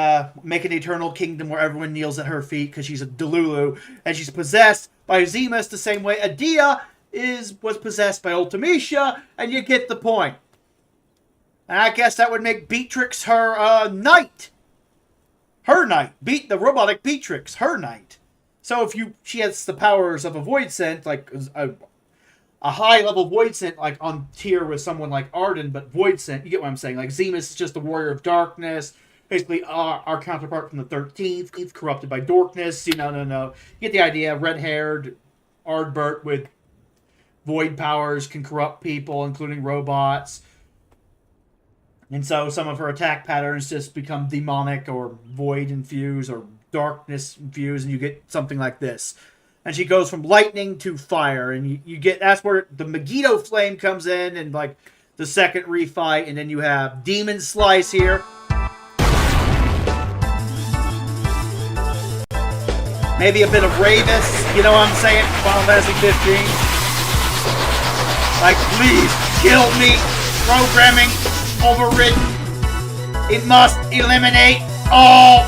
A: make an eternal kingdom where everyone kneels at her feet because she's a Delulu. And she's possessed by Zemus the same way Adia was possessed by Ultimecia, and you get the point. And I guess that would make Beatrix her knight. Her knight. Beat the robotic Beatrix, her knight. So if she has the powers of a Void Scent, like a high level Void Scent, like on tier with someone like Arden, but Void Scent, you get what I'm saying. Like Zemus is just a warrior of darkness, basically our counterpart from the 13th, corrupted by darkness. No. You get the idea. Red-haired Ardbert with void powers can corrupt people, including robots. And so some of her attack patterns just become demonic or void infused or darkness infused, and you get something like this. And she goes from lightning to fire, and you get, that's where the Megiddo Flame comes in, and like the second refight, and then you have Demon Slice here. Maybe a bit of Ravis, you know what I'm saying? Final Fantasy 15. Like, please, kill me. Programming overridden. It must eliminate all.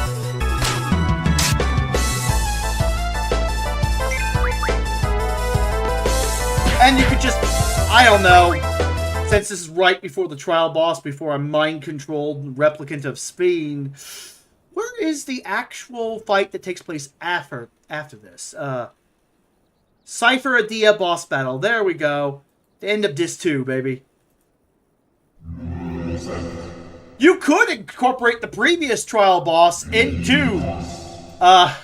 A: And you could just, I don't know, since this is right before the trial boss, before I'm mind-controlled replicant of Speen, where is the actual fight that takes place after this? Cypher Adia boss battle. There we go. The end of Disc 2, baby. You could incorporate the previous trial boss into the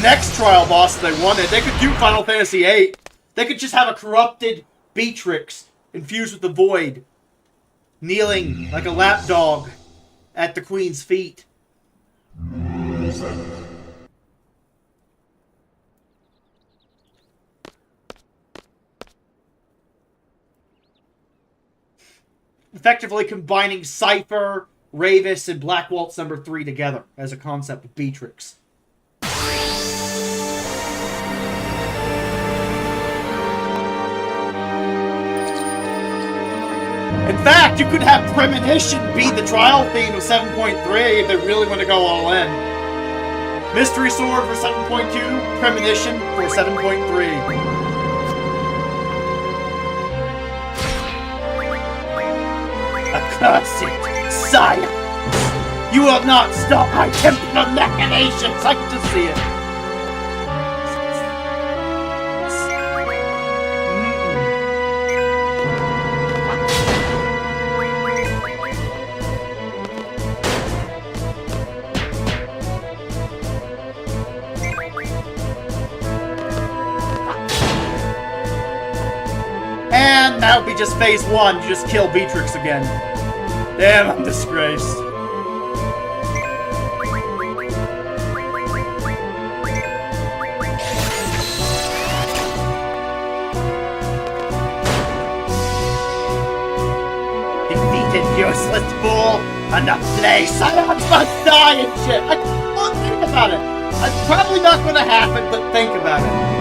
A: next trial boss if they wanted. They could do Final Fantasy VIII. They could just have a corrupted Beatrix infused with the Void, kneeling like a lapdog at the Queen's feet. Effectively combining Cypher, Ravis, and Black Waltz number 3 together as a concept with Beatrix. In fact, you could have Premonition be the trial theme of 7.3 if they really want to go all in. Mystery Sword for 7.2, Premonition for 7.3. Accursed sire! You will not stop my Templar machinations! I can just see it. And that would be just phase 1. You just kill Beatrix again. Damn, I'm disgraced. Defeated, useless fool! Enough play! Silence must die and shit! Well, think about it. It's probably not gonna happen, but think about it.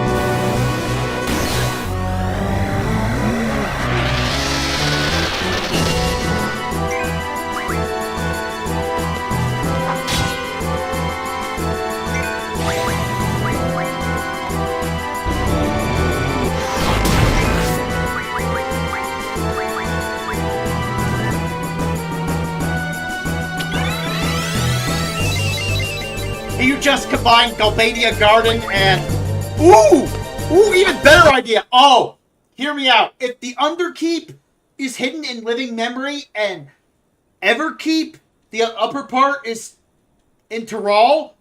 A: You just combine Galbadia Garden and... Ooh, even better idea. Oh, hear me out. If the Underkeep is hidden in Living Memory and Everkeep, the upper part, is in Tyrol...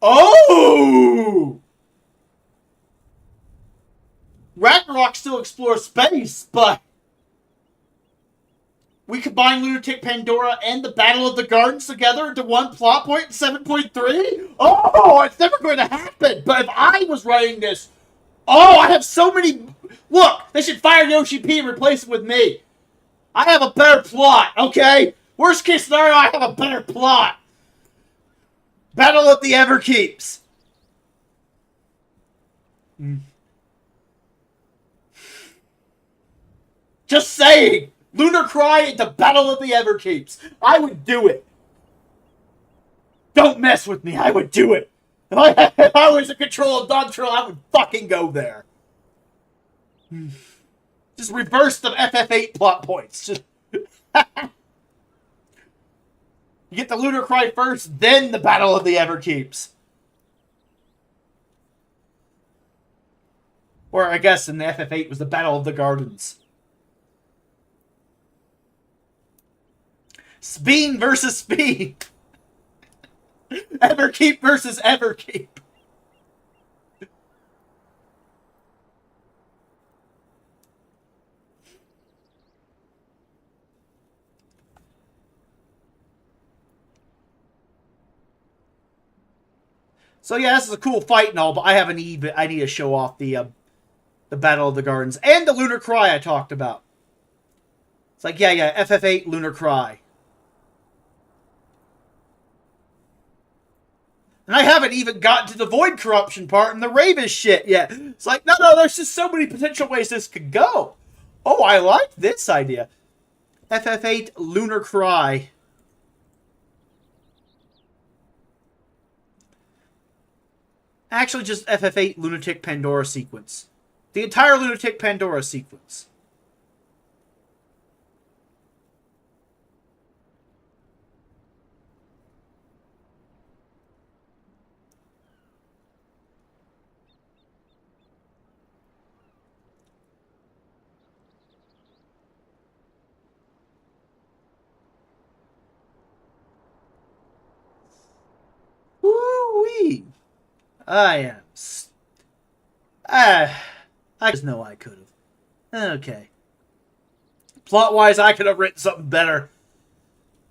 A: Oh! Ragnarok still explores space, but... we combine Lunatic Pandora and the Battle of the Gardens together into one plot point in 7.3? Oh, it's never going to happen. But if I was writing this, oh, I have so many... Look, they should fire Yoshi P and replace it with me. I have a better plot, okay? Worst case scenario, I have a better plot. Battle of the Everkeeps. Just saying. Lunar Cry into Battle of the Everkeeps. I would do it. Don't mess with me. I would do it. If I was in control of Dawntrail, I would fucking go there. Just reverse the FF8 plot points. Just you get the Lunar Cry first, then the Battle of the Everkeeps. Or I guess in the FF8 was the Battle of the Gardens. Speen versus Speen. Everkeep versus Everkeep. So yeah, this is a cool fight and all, but I have a need. I need to show off the Battle of the Gardens and the Lunar Cry I talked about. It's like yeah, FF8 Lunar Cry. And I haven't even gotten to the Void Corruption part and the Ravis shit yet. It's like, no, there's just so many potential ways this could go. Oh, I like this idea. FF8 Lunar Cry. Actually, just FF8 Lunatic Pandora sequence. The entire Lunatic Pandora sequence. Woo-wee. I just know I could have. Okay. Plot-wise, I could have written something better.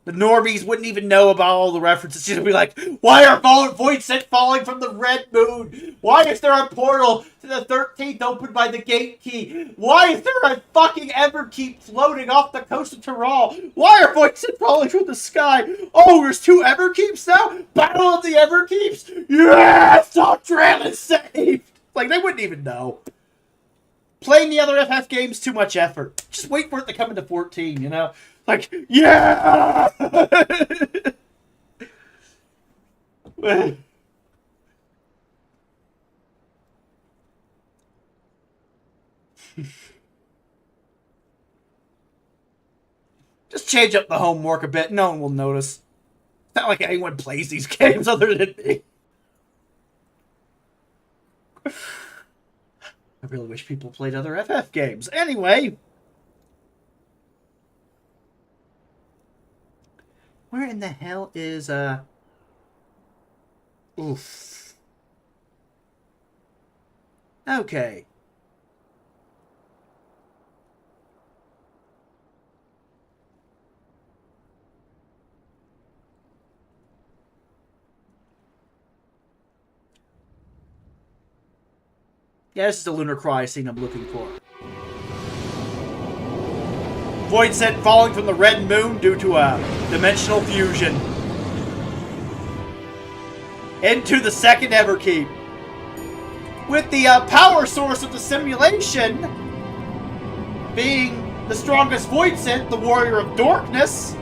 A: The normies wouldn't even know about all the references. She'd be like, why are void sent falling from the red moon? Why is there a portal to the 13th opened by the gate key? Why is there a fucking Everkeep floating off the coast of Tyrrell? Why are void sent falling from the sky? Oh, there's 2 Everkeeps now? Battle of the Everkeeps? Yes! Doctrine is saved! Like, they wouldn't even know. Playing the other FF games, too much effort. Just wait for it to come into 14, you know? Like, yeah! Just change up the homework a bit. No one will notice. It's not like anyone plays these games other than me. I really wish people played other FF games. Anyway. Where in the hell is, Oof. Okay. Yeah, this is the Lunar Cry scene I'm looking for. Void sent falling from the red moon due to a dimensional fusion. Into the second Everkeep. With the power source of the simulation being the strongest Void sent, the Warrior of Darkness.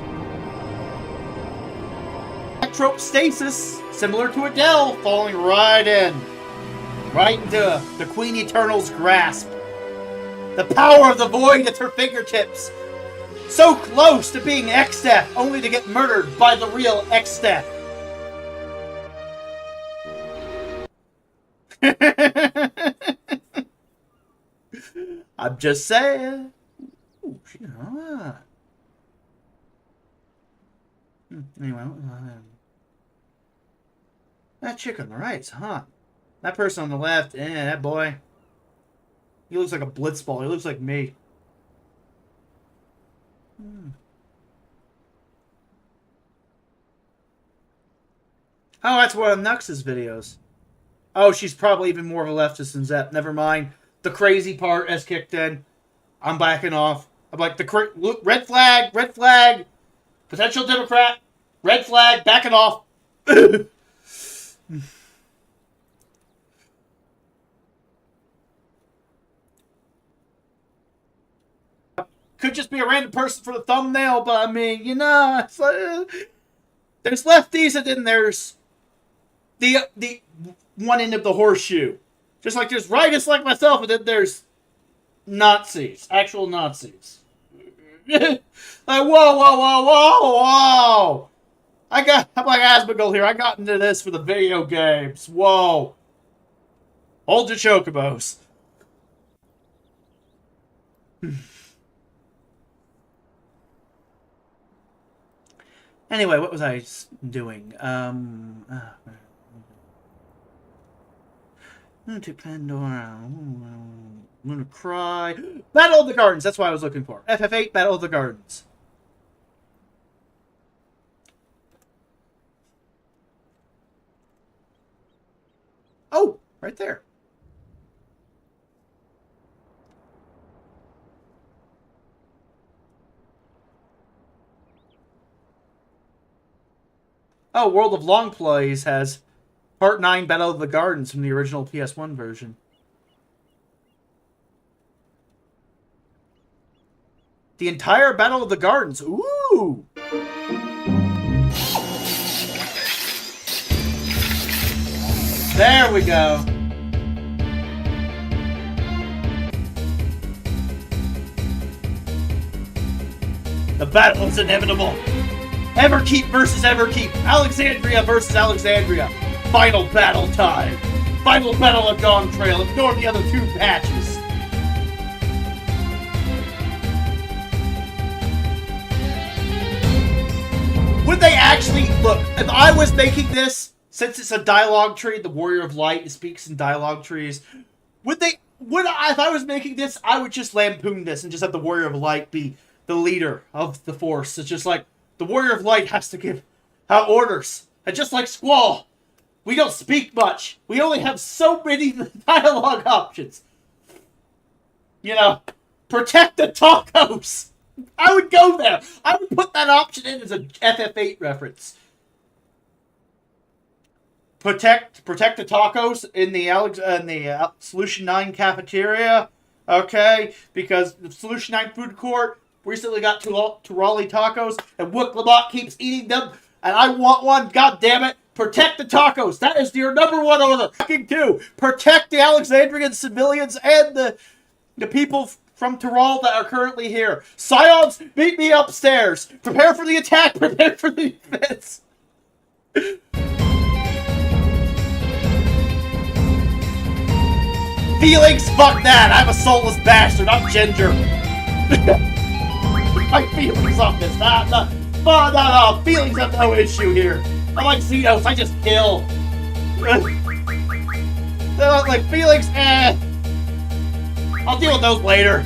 A: Electrope stasis, similar to Adele, falling right in. Right into the Queen Eternal's grasp. The power of the Void at her fingertips. So close to being X-Death, only to get murdered by the real X-Death. I'm just saying. Ooh, anyway, that chick on the right's hot. That person on the left, that boy. He looks like a blitzball. He looks like me. Oh, that's one of Nux's videos. Oh, she's probably even more of a leftist than Zep. Never mind. The crazy part has kicked in. I'm backing off. I'm like, red flag, potential Democrat, red flag, backing off. Could just be a random person for the thumbnail, but I mean, you know, it's like, there's lefties and then there's the one end of the horseshoe. Just like there's rightists like myself, and then there's Nazis, actual Nazis. Like, whoa. I'm like Asmongold here. I got into this for the video games. Whoa. Hold your chocobos. Anyway, what was I doing? To Pandora. Lunar Cry. Battle of the Gardens. That's what I was looking for. FF8 Battle of the Gardens. Oh, right there. Oh, World of Long Plays has Part 9 Battle of the Gardens from the original PS1 version. The entire Battle of the Gardens. Ooh! There we go. The battle is inevitable. Everkeep versus Everkeep. Alexandria versus Alexandria. Final battle time. Final battle of Dawn Trail. Ignore the other 2 patches. Would they actually... Look, if I was making this, since it's a dialogue tree, the Warrior of Light speaks in dialogue trees, if I was making this, I would just lampoon this and just have the Warrior of Light be the leader of the Force. It's just like, The Warrior of Light has to give out orders. And just like Squall, we don't speak much. We only have so many dialogue options. You know, protect the tacos. I would go there. I would put that option in as a FF8 reference. Protect the tacos in the Solution 9 cafeteria. Okay, because the Solution 9 food court recently got Turali tacos, and Wook Lamont keeps eating them, and I want one. God damn it! Protect the tacos. That is your number one order. Fucking two. Protect the Alexandrian civilians and the people from Tural that are currently here. Scions, meet me upstairs. Prepare for the attack. Prepare for the defense. Feelings? Fuck that. I'm a soulless bastard. I'm Ginger. My feelings on this. No. Feelings have no issue here. I'm like Xenos. I just kill. Like feelings, I'll deal with those later.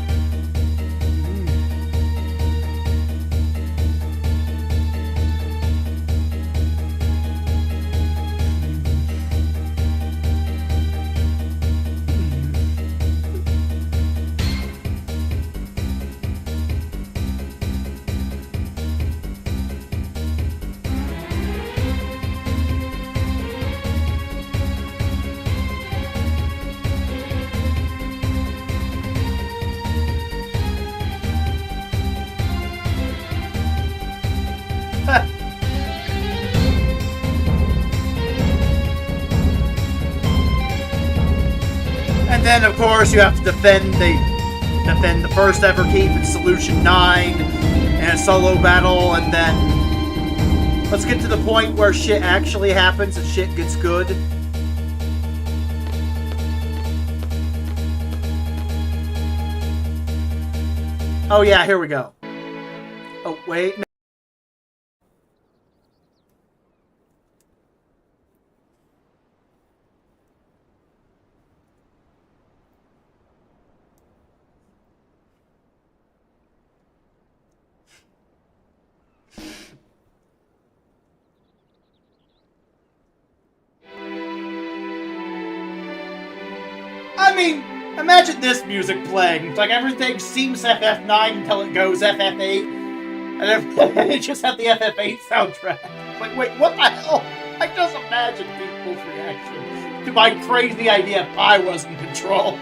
A: And then, of course, you have to defend the first ever keep in Solution 9 in a solo battle, and then let's get to the point where shit actually happens and shit gets good. Oh yeah, here we go. Oh, wait. No. I mean, imagine this music playing. It's like everything seems FF9 until it goes FF8. And it just had the FF8 soundtrack. Like, wait, what the hell? I just imagine people's reaction to my crazy idea if I was in control.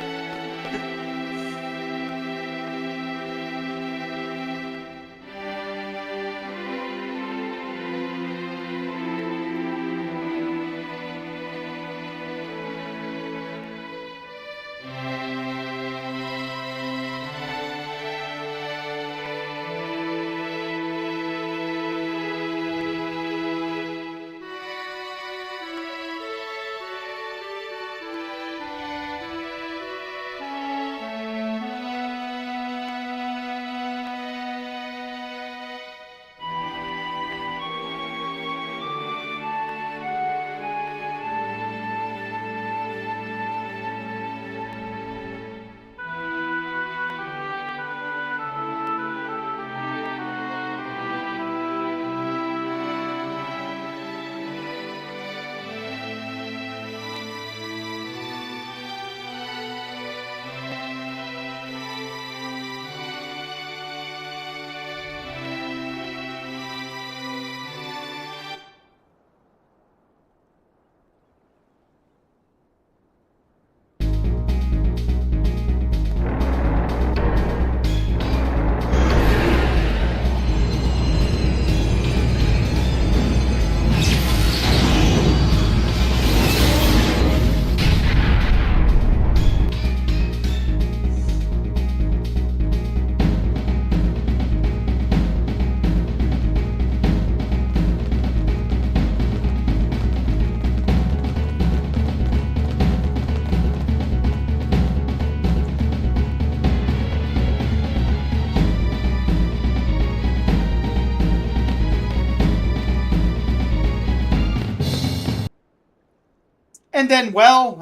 A: And then, well,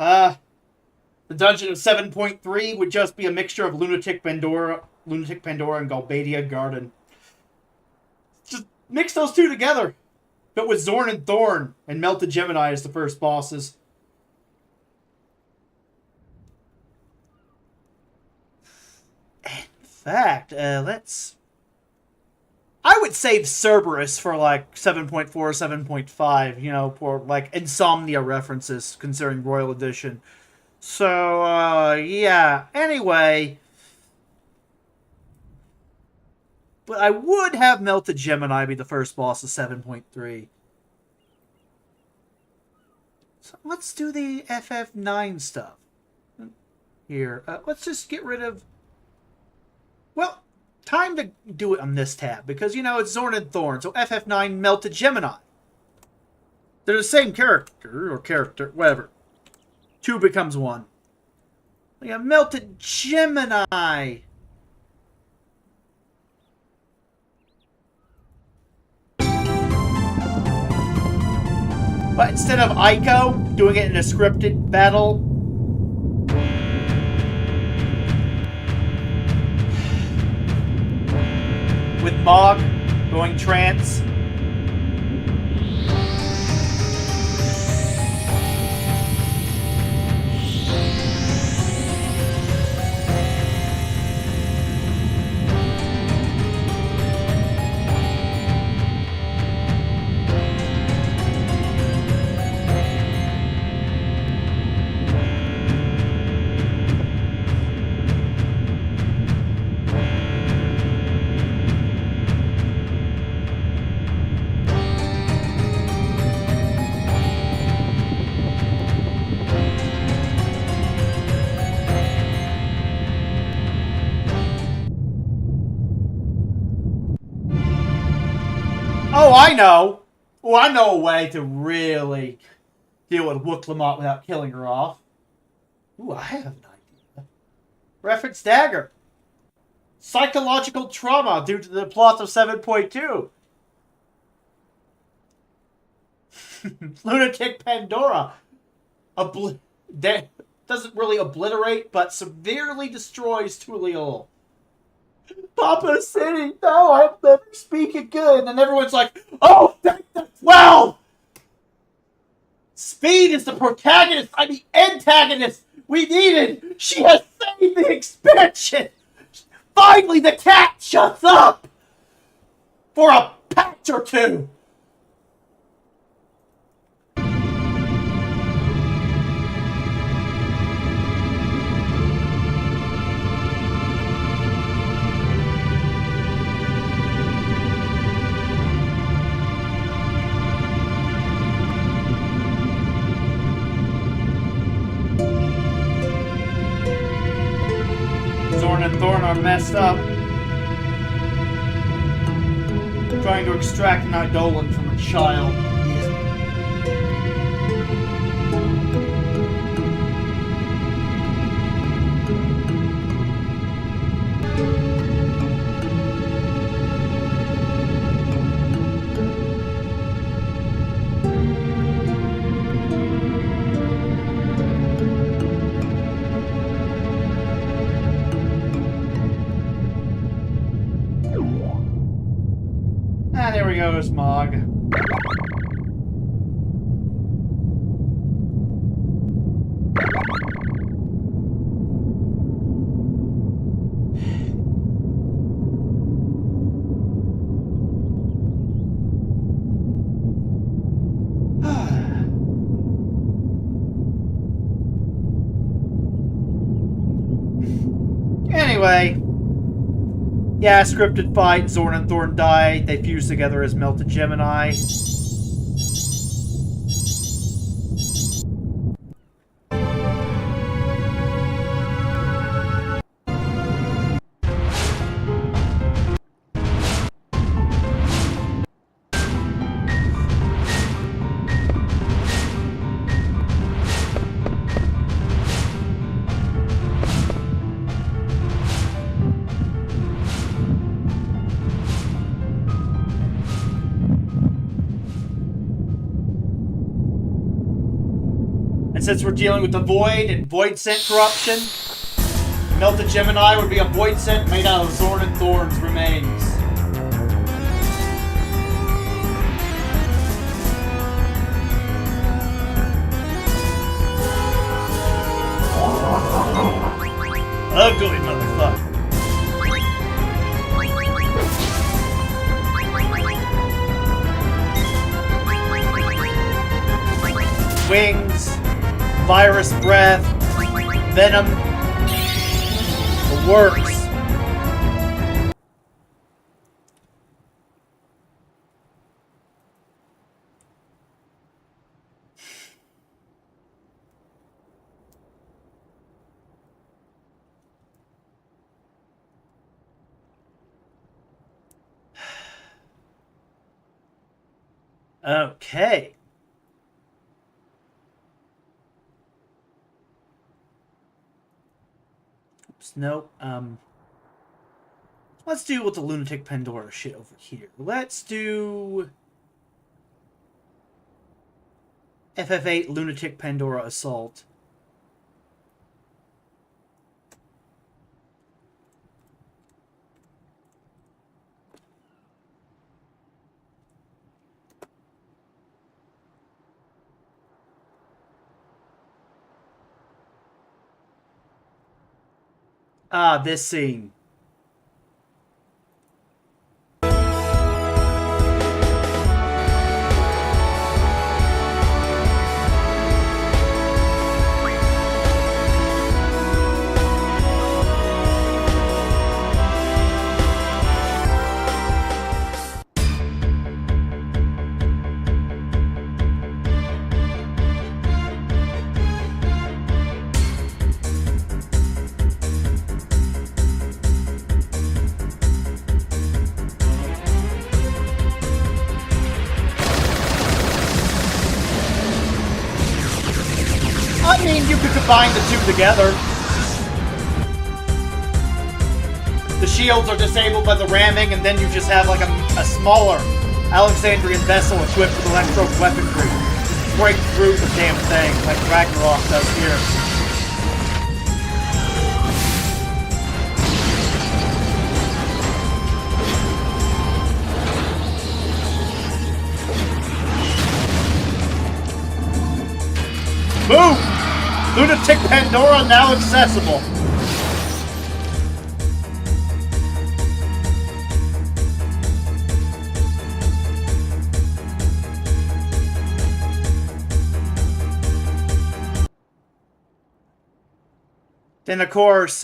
A: the dungeon of 7.3 would just be a mixture of Lunatic Pandora and Galbadia Garden. Mix those two together. But with Zorn and Thorn and Melted Gemini as the first bosses. In fact, let's... I would save Cerberus for like 7.4 or 7.5, you know, for like Insomnia references considering Royal Edition. So, yeah. Anyway. But I would have Melted Gemini be the first boss of 7.3. So let's do the FF9 stuff. Here. Let's just get rid of... Well, time to do it on this tab. Because, you know, it's Zorn and Thorn. So FF9 Melted Gemini. They're the same character. Or character. Whatever. 2 becomes 1. We have Melted Gemini. But instead of Ico doing it in a scripted battle, with Mog going trance. Oh, I know. Oh, I know a way to really deal with Wook Lamont without killing her off. Ooh, I have an idea. Reference dagger. Psychological trauma due to the plot of 7.2. Lunatic Pandora. Doesn't really obliterate, but severely destroys Tuliol. Papa City, no, I'll never speak again. And everyone's like, oh, thank the 12! Speed is the protagonist, antagonist we needed. She has saved the expansion. Finally, the cat shuts up for a patch or two. Zorn and Thorn are messed up. Trying to extract an Eidolon from a child. Ah, there we go, Smog. Anyway. Yeah, scripted fight, Zorn and Thorn die, they fuse together as Melted Gemini. And since we're dealing with the Void and Void Scent corruption, Melted Gemini would be a Void Scent made out of Zorn and Thorn's remains. wings, virus breath, venom. It works. Okay. Oops, nope. Let's do with the Lunatic Pandora shit over here. Let's do FF8 Lunatic Pandora Assault. Ah, this scene. I mean, you could combine the two together. The shields are disabled by the ramming, and then you just have like a smaller Alexandrian vessel equipped with electro weaponry. Break through the damn thing, like Ragnarok does here. Boom! Lunatic Pandora now accessible. Then, of course,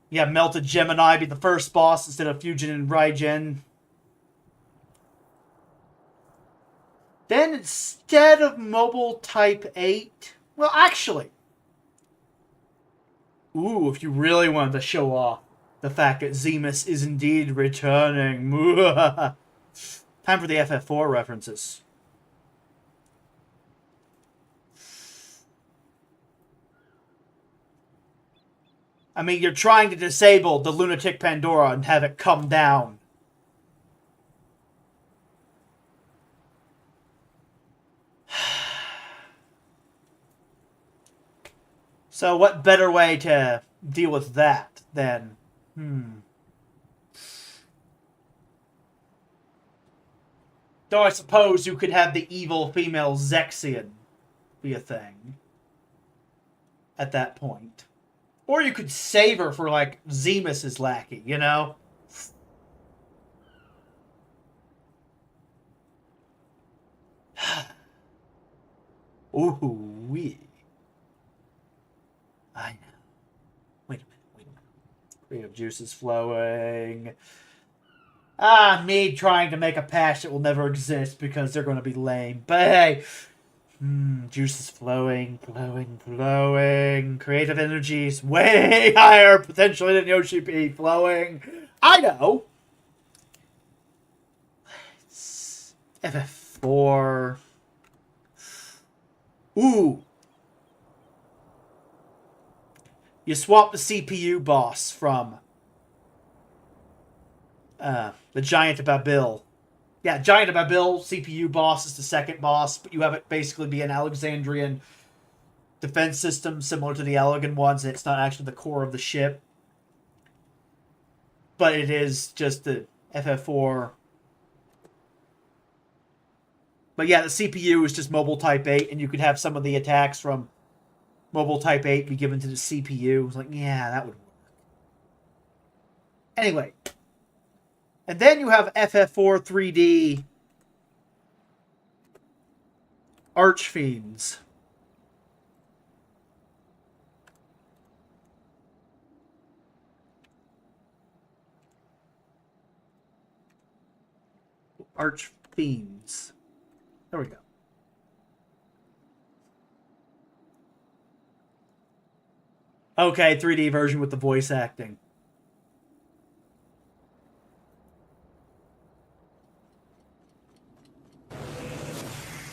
A: Melted Gemini be the first boss instead of Fusion and Raijin. Then, instead of Mobile Type 8... Well, actually... Ooh, if you really wanted to show off the fact that Zemus is indeed returning. Time for the FF4 references. I mean, you're trying to disable the Lunatic Pandora and have it come down. So what better way to deal with that than... Though I suppose you could have the evil female Zexion be a thing at that point. Or you could save her for, like, Zemus's lackey, you know? Ooh-wee. I know. Wait a minute. Creative juices flowing. Ah, me trying to make a patch that will never exist because they're going to be lame. But hey... juices flowing. Creative energies way higher potentially than Yoshi P. Flowing. I know. Let's FF4. Ooh. You swap the CPU boss from the Giant of Babil. Yeah, Giant of Babil, CPU boss is the second boss, but you have it basically be an Alexandrian defense system similar to the Elegant ones, and it's not actually the core of the ship. But it is just the FF4. But yeah, the CPU is just Mobile Type 8, and you could have some of the attacks from Mobile Type 8 be given to the CPU. It's like, yeah, that would work. Anyway. And then you have FF4 3D Archfiends. Archfiends. There we go. Okay, 3D version with the voice acting.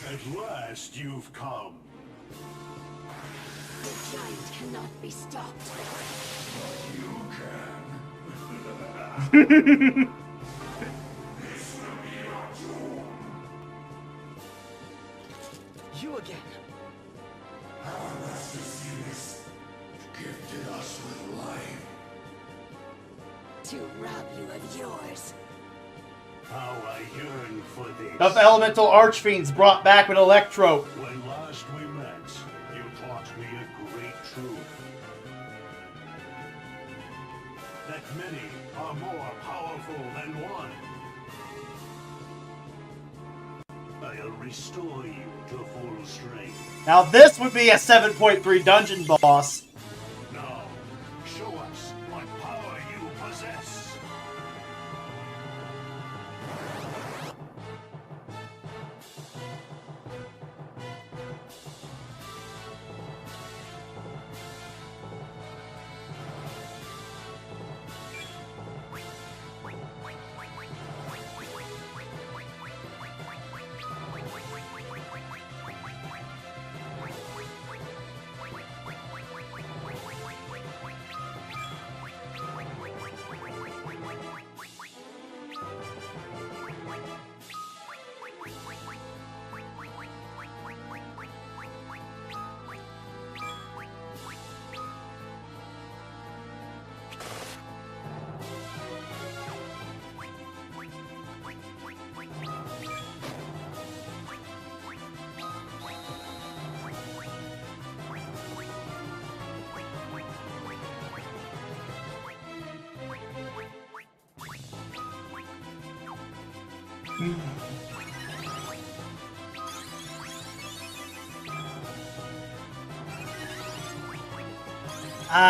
E: At last you've come.
F: The giant cannot be stopped.
E: You can.
C: You again.
E: Gifted us with life.
F: To rob you of yours.
E: How I yearn for this.
A: Of elemental archfiends brought back with Electro.
E: When last we met, you taught me a great truth. That many are more powerful than one. I'll restore you to full strength.
A: Now this would be a 7.3 dungeon boss.
E: Now, show us what power you possess.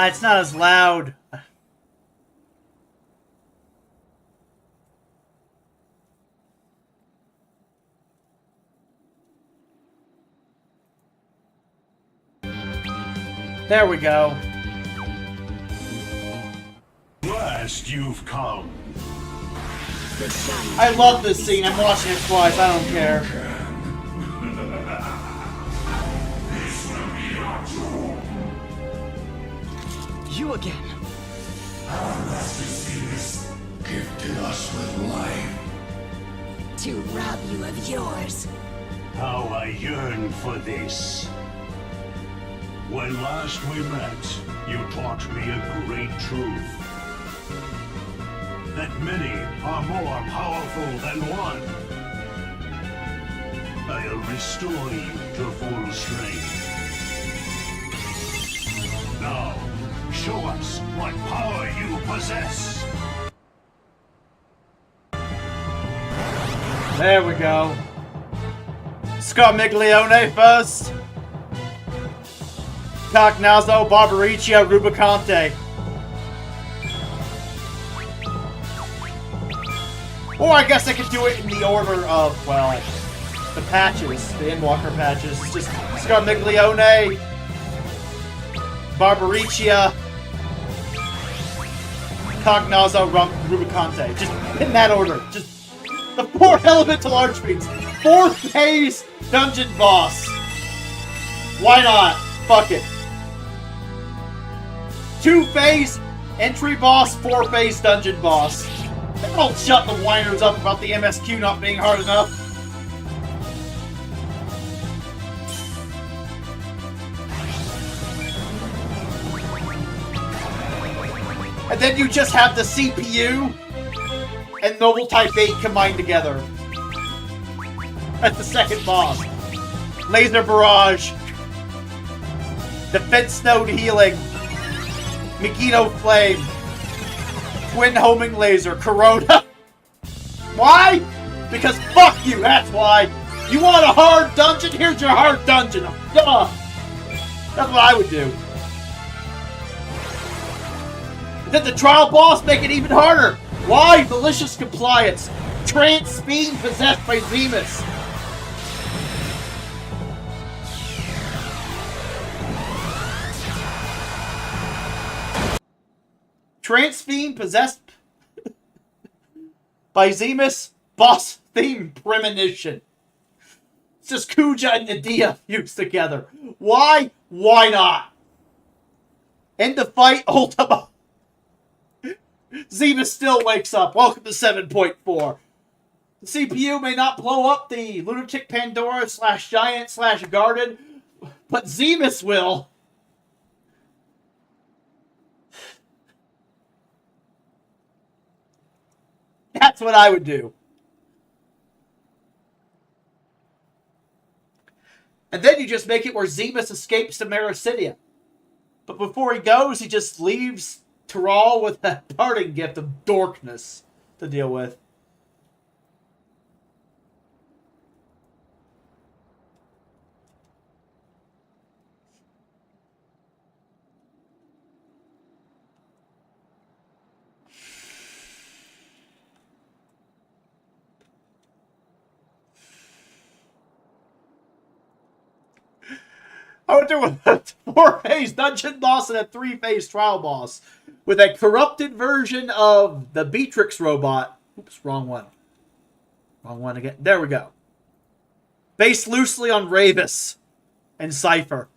A: It's not as loud. There we go.
E: Last you've come.
F: The giant
A: I love this scene. I'm watching it twice. I don't care.
C: You again.
E: Gifted us with life.
F: to rob you of yours.
E: How I yearn for this. When last we met, you taught me a great truth. That many are more powerful than one. I'll restore you to full strength. Now, show us what power you possess.
A: There we go. Scarmiglione first. Cognazzo, Barbariccia, Rubicante. Or I guess I could do it in the order of, well, the patches, the Endwalker patches. It's just Scarmiglione, Barbariccia, Cognazzo, Rubicante. Just in that order. Just the 4 elemental archfiends. 4th phase dungeon boss. Why not? Fuck it. 2 phase entry boss, 4 phase dungeon boss. That'll shut the whiners up about the MSQ not being hard enough. And then you just have the CPU and Noble Type 8 combined together. That's the second boss. Laser Barrage. Defense Node Healing. Megiddo Flame. Twin Homing Laser. Corona. Why? Because fuck you, that's why. You want a hard dungeon? Here's your hard dungeon. Duh. That's what I would do. Then the trial boss make it even harder. Why? Malicious compliance. Trance being possessed by Zemus. Trance Fiend possessed by Zemus, boss theme premonition. It's just Kuja and Nadia fused together. Why? Why not? End the fight, Ultima. Zemus still wakes up. Welcome to 7.4. The CPU may not blow up the Lunatic Pandora / Giant / Garden, but Zemus will. That's what I would do. And then you just make it where Zemus escapes to Maricidia. But before he goes, he just leaves Tyral with that parting gift of darkness to deal with. I would do a 4-phase dungeon boss and a 3-phase trial boss with a corrupted version of the Beatrix robot. Oops, wrong one. Wrong one again. There we go. Based loosely on Ravis and Cypher.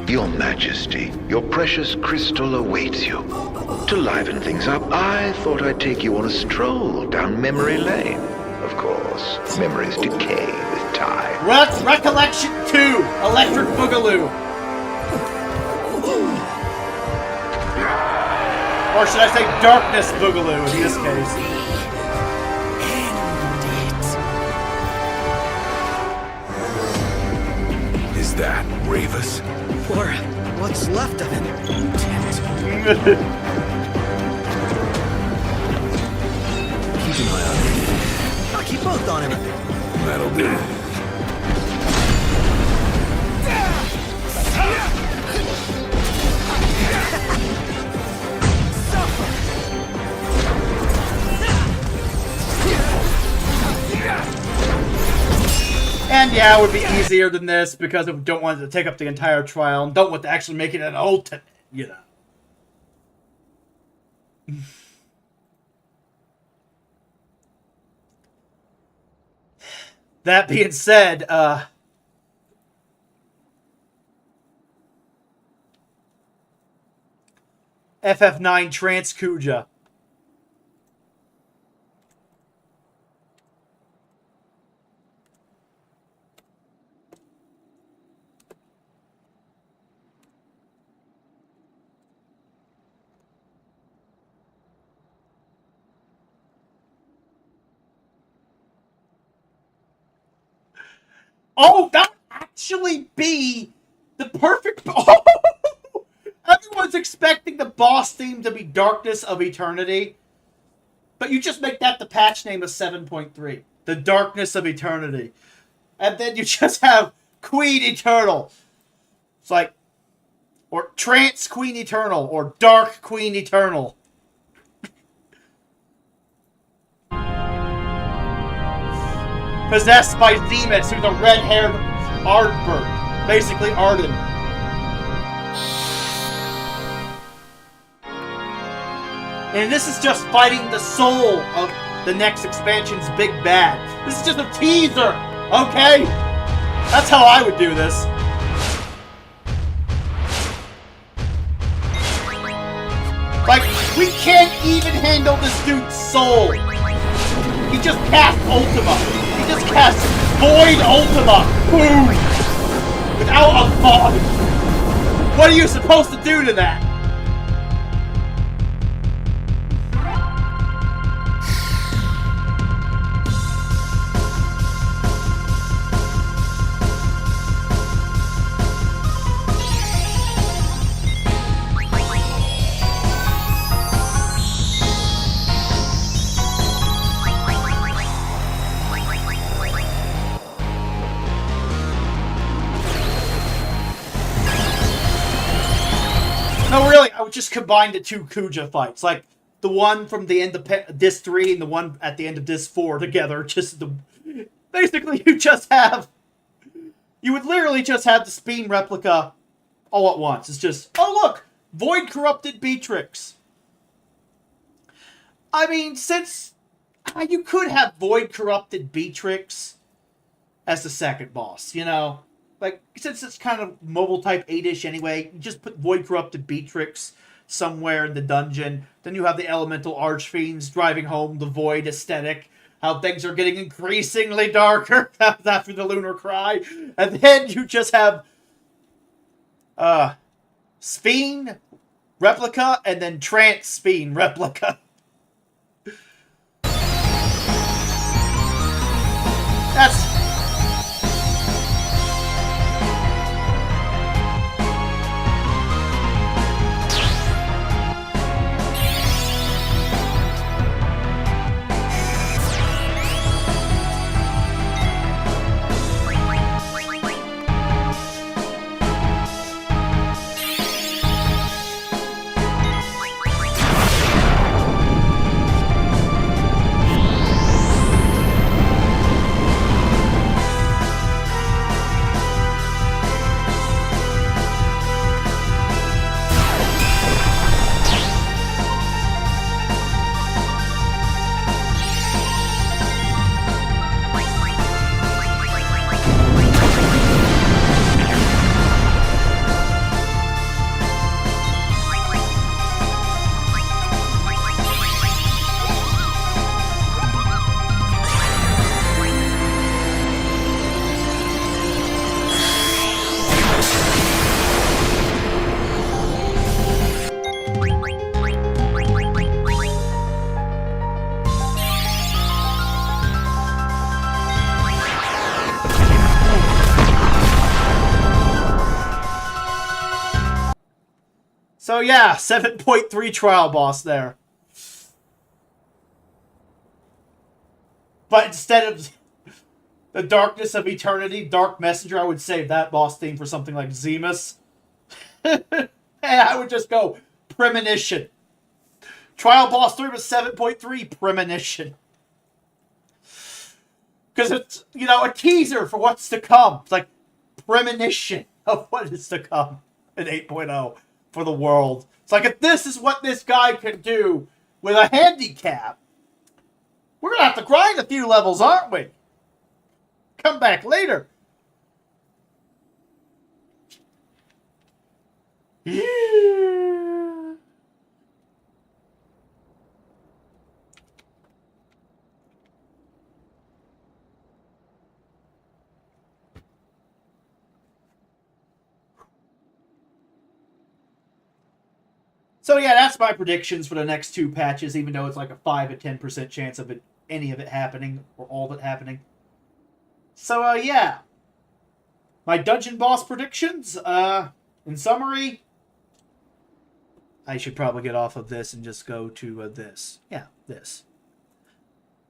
G: Your Majesty, your precious crystal awaits you. To liven things up, I thought I'd take you on a stroll down memory lane. Of course, memories decay with time.
A: Recollection 2, Electric Boogaloo. Or should I say Darkness Boogaloo in this case.
H: Is that Ravis?
C: Or what's left of him?
H: Keep an eye on him.
C: I'll keep both on him.
H: That'll do.
A: And yeah, it would be easier than this because we don't want it to take up the entire trial and don't want to actually make it an ultimate, you know. That being said, FF9 Trance Kuja. Oh, that would actually be the perfect... Oh! Everyone's expecting the boss theme to be Darkness of Eternity. But you just make that the patch name of 7.3. The Darkness of Eternity. And then you just have Queen Eternal. It's like... Or Trance Queen Eternal. Or Dark Queen Eternal. Possessed by Zemus, who's a red-haired Ardbert. Basically Arden. And this is just fighting the soul of the next expansion's big bad. This is just a teaser, okay? That's how I would do this. Like, we can't even handle this dude's soul. He just cast Ultima. He just cast Void Ultima. Boom! Without a thought. What are you supposed to do to that? just combine the two Kuja fights. Like, the one from the end of Disc 3 and the one at the end of Disc 4 together. Basically, you would literally just have the Speen replica all at once. It's just, oh look, Void Corrupted Beatrix. I mean, since you could have Void Corrupted Beatrix as the second boss, you know? Like, since it's kind of mobile type 8-ish anyway, you just put Void Corrupted Beatrix somewhere in the dungeon. Then you have the Elemental Archfiends driving home the Void aesthetic. How things are getting increasingly darker after the Lunar Cry. And then you just have Speen replica and then Trance Speen replica. That's... So yeah, 7.3 trial boss there. But instead of the Darkness of Eternity, Dark Messenger, I would save that boss theme for something like Zemus. And I would just go Premonition. Trial boss 3 was 7.3 Premonition. Because it's, you know, a teaser for what's to come. It's like premonition of what is to come in 8.0 for the world. It's like, if this is what this guy can do with a handicap, we're going to have to grind a few levels, aren't we? Come back later. Yeah. So yeah, that's my predictions for the next two patches, even though it's like a 5 to 10% chance of any of it happening, or all of it happening. So yeah. My dungeon boss predictions, in summary, I should probably get off of this and just go to this. Yeah, this.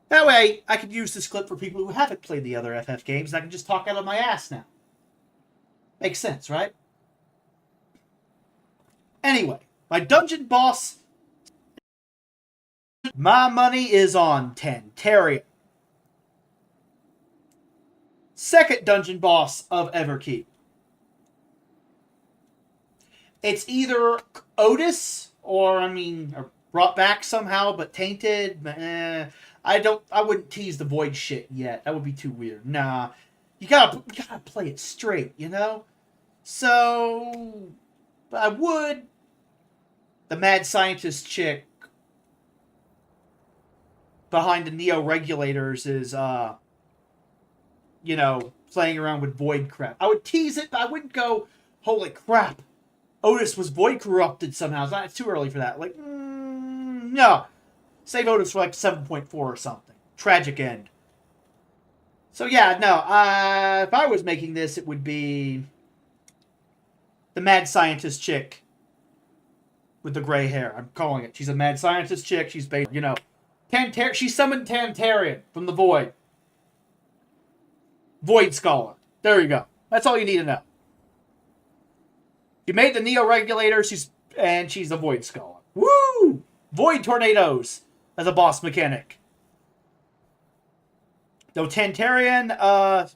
A: That way, I could use this clip for people who haven't played the other FF games, and I can just talk out of my ass now. Makes sense, right? Anyway. My dungeon boss, my money is on Tantarian. Second dungeon boss of Everkeep. It's either Otis or, brought back somehow, but tainted. I wouldn't tease the Void shit yet. That would be too weird. Nah, you gotta play it straight, you know? So, I would. The mad scientist chick behind the Neo regulators is, playing around with Void crap. I would tease it, but I wouldn't go, holy crap, Otis was Void corrupted somehow. It's too early for that. Like, no. Save Otis for like 7.4 or something. Tragic end. So yeah, no. If I was making this, it would be the mad scientist chick with the gray hair. I'm calling it. She's a mad scientist chick. She's based, she summoned Tantarian from the Void. Void Scholar. There you go. That's all you need to know. She made the Neo Regulator. She's And she's a Void Scholar. Woo! Void Tornadoes as a boss mechanic. Dotantarian,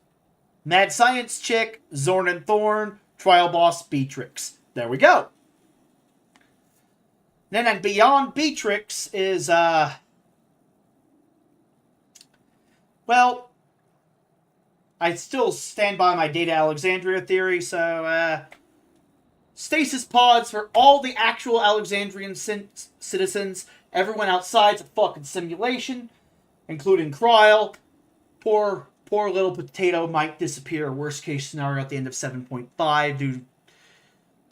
A: Mad Science Chick, Zorn and Thorn, Trial Boss Beatrix. There we go. Then and beyond Beatrix is, well, I still stand by my Data Alexandria theory, so, stasis pods for all the actual Alexandrian citizens. Everyone outside's a fucking simulation, including Kryl. Poor little potato might disappear, worst case scenario at the end of 7.5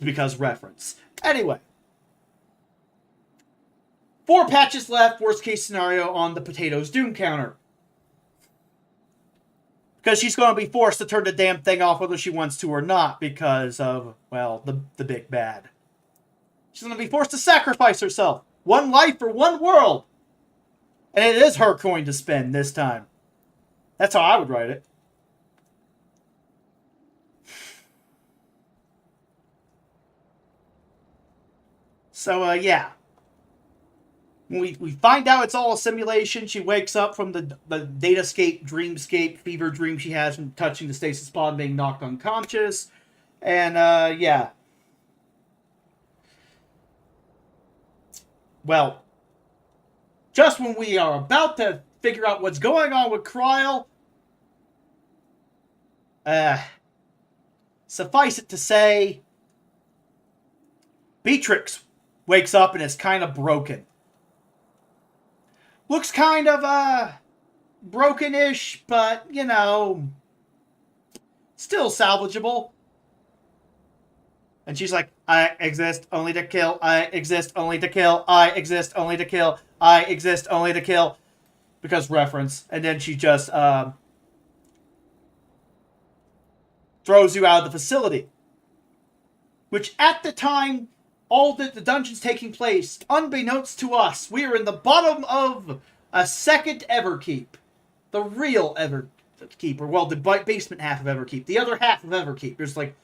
A: because reference. Anyway. 4 patches left, worst case scenario on the potato's doom counter. Because she's going to be forced to turn the damn thing off whether she wants to or not because of, well, the big bad. She's going to be forced to sacrifice herself. One life for one world. And it is her coin to spend this time. That's how I would write it. So, yeah. When we find out it's all a simulation, she wakes up from the datascape, dreamscape, fever dream she has from touching the stasis pod and being knocked unconscious. And, yeah. Well, just when we are about to figure out what's going on with Kryl, suffice it to say, Beatrix wakes up and is kind of broken. Looks kind of, broken-ish, but, you know, still salvageable. And she's like, I exist only to kill, I exist only to kill, I exist only to kill, I exist only to kill. Because reference. And then she just, throws you out of the facility. Which, at the time, all the dungeons taking place, unbeknownst to us, we are in the bottom of a second Everkeep. The real Everkeep. Or, well, the basement half of Everkeep. The other half of Everkeep. There's like,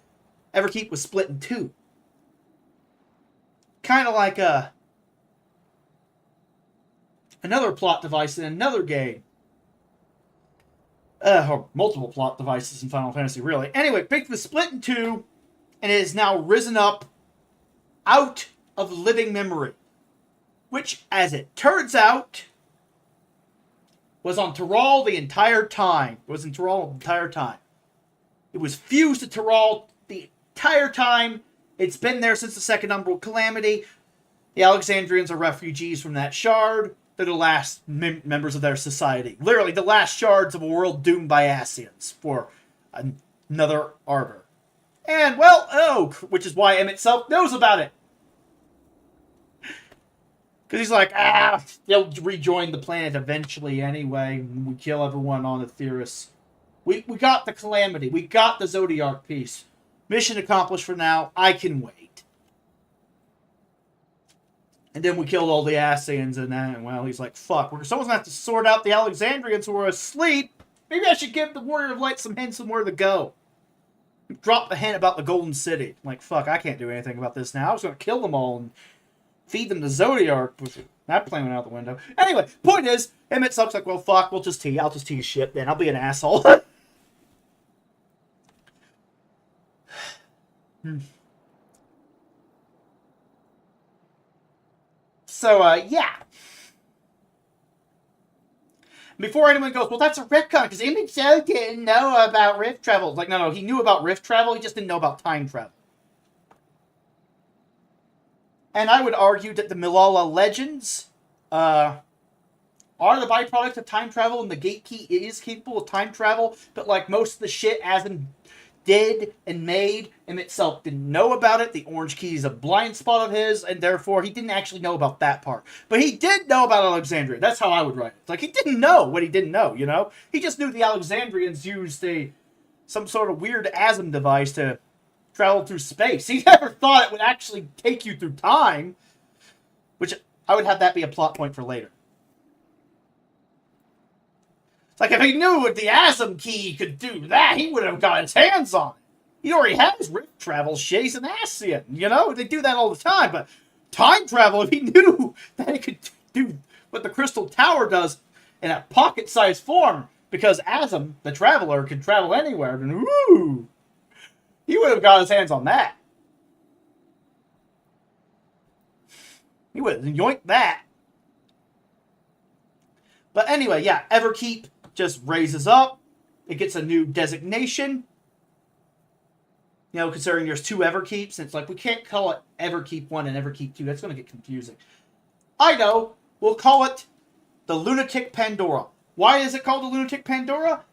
A: Everkeep was split in 2. Kind of like another plot device in another game. Or multiple plot devices in Final Fantasy, really. Anyway, Big was split in 2, and it is now risen up out of living memory. Which, as it turns out, was on Tural the entire time. It was in Tural the entire time. It was fused to Tural the entire time. It's been there since the Second Umbral Calamity. The Alexandrians are refugees from that shard. They're the last members of their society. Literally, the last shards of a world doomed by Ascians for another Arbor. And, well, which is why Emmett Self knows about it. Because he's like, they'll rejoin the planet eventually anyway. We kill everyone on Aetheris. We got the Calamity. We got the Zodiark piece. Mission accomplished for now. I can wait. And then we killed all the Ascians, and then, well, he's like, fuck, someone's going to have to sort out the Alexandrians who are asleep. Maybe I should give the Warrior of Light some hints on where to go. Drop the hint about the Golden City. I'm like, fuck, I can't do anything about this now. I was going to kill them all and feed them to Zodiark. That plan went out the window. Anyway, point is, Emmett Sucks like, well, fuck, I'll just tease shit then. I'll be an asshole. So, yeah. Before anyone goes, well, that's a retcon, because Emmett So didn't know about rift travel. Like, no, he knew about rift travel, he just didn't know about time travel. And I would argue that the Milala legends are the byproduct of time travel, and the Gate Key is capable of time travel, but like most of the shit Asm did and made, and itself didn't know about it. The Orange Key is a blind spot of his, and therefore he didn't actually know about that part. But he did know about Alexandria. That's how I would write it. Like, he didn't know what he didn't know, you know? He just knew the Alexandrians used some sort of weird Asm device to travel through space. He never thought it would actually take you through time, which I would have that be a plot point for later. It's like, if he knew what the Asm Key could do that, he would have got his hands on it. He already has rift travel, Shays and Ascian. You know, they do that all the time. But time travel, if he knew that he could do what the Crystal Tower does in a pocket-sized form, because Asm, the Traveler, can travel anywhere, then woo! He would have got his hands on that. He would have yoinked that. But anyway, yeah, Everkeep just raises up. It gets a new designation. You know, considering there's 2 Everkeeps, and it's like, we can't call it Everkeep 1 and Everkeep 2. That's going to get confusing. I know. We'll call it the Lunatic Pandora. Why is it called the Lunatic Pandora?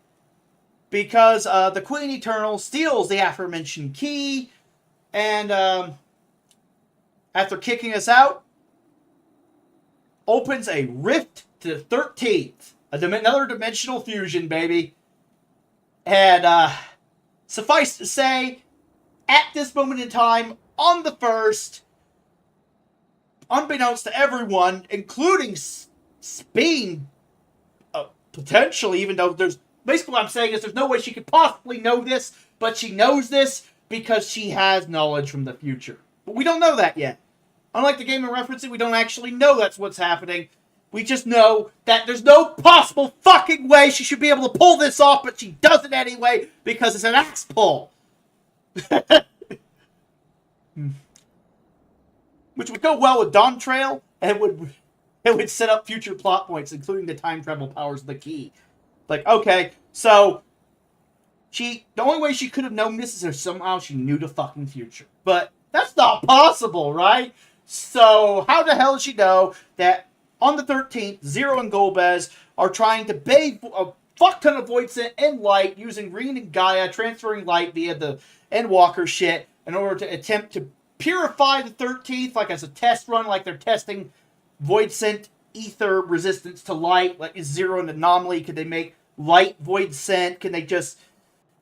A: Because the Queen Eternal steals the aforementioned key, and after kicking us out, opens a rift to the 13th. Another dimensional fusion, baby. And suffice to say, at this moment in time, on the 1st, unbeknownst to everyone, including Speen, potentially, even though there's... Basically what I'm saying is there's no way she could possibly know this, but she knows this because she has knowledge from the future. But we don't know that yet. Unlike the game of referencing, we don't actually know that's what's happening. We just know that there's no possible fucking way she should be able to pull this off, but she does it anyway because it's an axe pull. Which would go well with Dawn Trail, and it would set up future plot points, including the time travel powers of the key. Like, okay, so the only way she could have known this is if somehow she knew the fucking future. But that's not possible, right? So how the hell does she know that on the 13th, Zero and Golbez are trying to bathe a fuck ton of Voidsent in light using Reen and Gaia, transferring light via the Endwalker shit in order to attempt to purify the 13th, like as a test run, like they're testing Voidsent ether resistance to light, like is Zero an anomaly? Could they make light Voidsent? Can they just,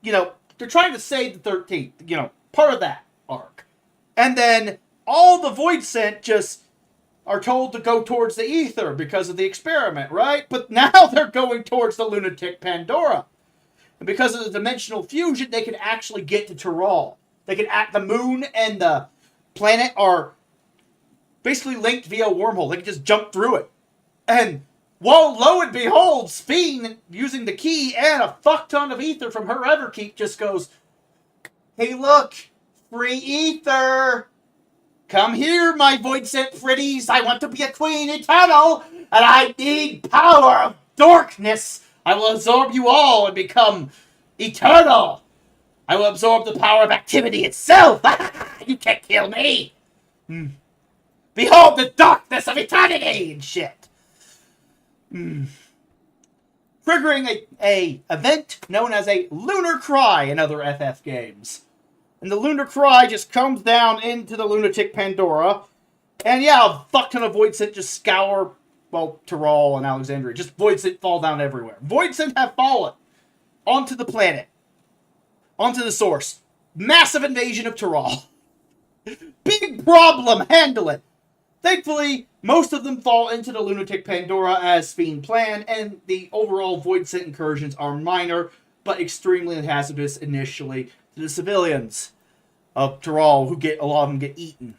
A: they're trying to save the 13th, part of that arc. And then all the Voidsent just are told to go towards the ether because of the experiment, right? But now they're going towards the Lunatic Pandora. And because of the dimensional fusion, they can actually get to Tural. They can the moon and the planet are basically linked via a wormhole. They can just jump through it. And lo and behold, Speen, using the key and a fuck ton of ether from her Everkeep, just goes, hey look, free ether! Come here, my Voidsent pretties! I want to be a Queen Eternal, and I need power of darkness! I will absorb you all and become eternal! I will absorb the power of activity itself! You can't kill me! Behold the darkness of eternity and shit! Triggering a event known as a Lunar Cry in other FF games. And the Lunar Cry just comes down into the Lunatic Pandora. And yeah, a fuck ton of Voidsent just scour, Tural and Alexandria. Just Voidsent fall down everywhere. Voidsent have fallen onto the planet. Onto the source. Massive invasion of Tural. Big problem, handle it. Thankfully, most of them fall into the Lunatic Pandora as Speen planned, and the overall Voidsent incursions are minor, but extremely hazardous initially to the civilians of Tural, a lot of them get eaten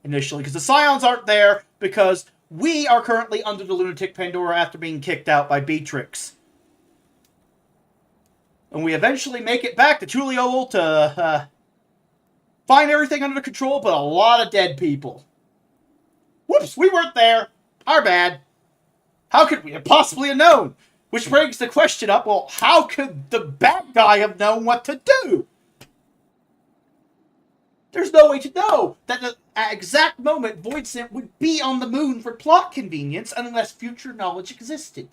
A: initially, because the Scions aren't there, because we are currently under the Lunatic Pandora after being kicked out by Beatrix. And we eventually make it back to Tuliol to find everything under control, but a lot of dead people. Whoops, we weren't there. Our bad. How could we have possibly have known? Which brings the question up, how could the bad guy have known what to do? There's no way to know that at the exact moment Voidsent would be on the moon for plot convenience unless future knowledge existed.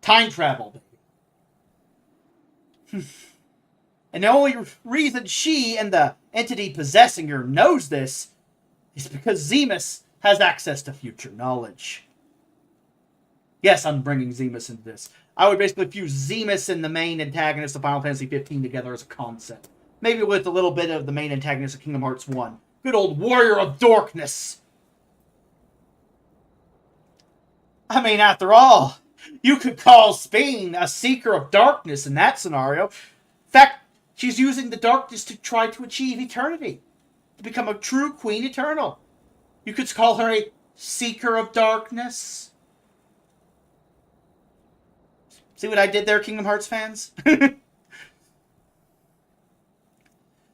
A: Time travel, baby. And the only reason she and the entity possessing her knows this is because Zemus has access to future knowledge. Yes, I'm bringing Zemus into this. I would basically fuse Zemus and the main antagonist of Final Fantasy 15 together as a concept. Maybe with a little bit of the main antagonist of Kingdom Hearts 1. Good old Warrior of Darkness. I mean, after all, you could call Speen a Seeker of Darkness in that scenario. fact, she's using the darkness to try to achieve eternity. To become a true Queen Eternal. You could call her a seeker of darkness. See what I did there, Kingdom Hearts fans?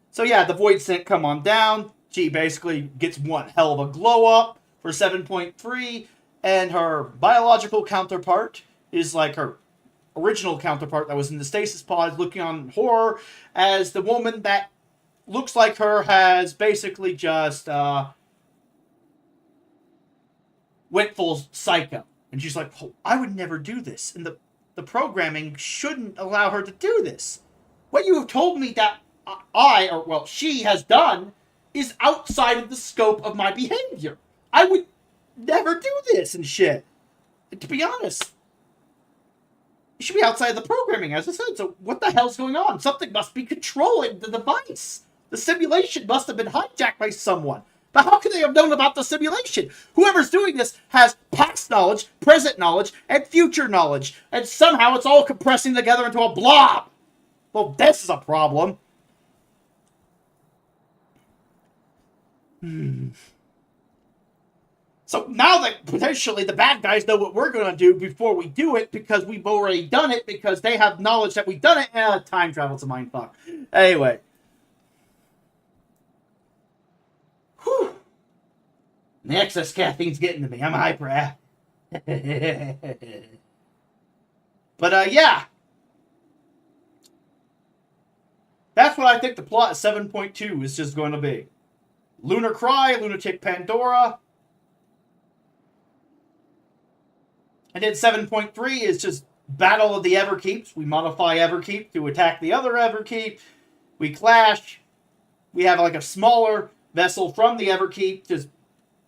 A: So yeah, the Void Sync come on down. She basically gets one hell of a glow up for 7.3. And her biological counterpart is like her original counterpart that was in the stasis pod, looking on horror as the woman that looks like her has basically just went full psycho. And she's like, oh, I would never do this. And the programming shouldn't allow her to do this. What you have told me that she has done is outside of the scope of my behavior. I would never do this and shit. And to be honest, it should be outside the programming, as I said. So what the hell's going on? Something must be controlling the device. The simulation must have been hijacked by someone. But how could they have known about the simulation? Whoever's doing this has past knowledge, present knowledge, and future knowledge. And somehow it's all compressing together into a blob. Well, this is a problem. So now that potentially the bad guys know what we're going to do before we do it, because we've already done it, because they have knowledge that we've done it, time travel's a mindfuck. Anyway. Whew. The excess caffeine's getting to me. I'm hyper. But, yeah. That's what I think the plot of 7.2 is just going to be. Lunar Cry, Lunatic Pandora. And then 7.3 is just Battle of the Everkeeps. We modify Everkeep to attack the other Everkeep. We clash. We have like a smaller vessel from the Everkeep just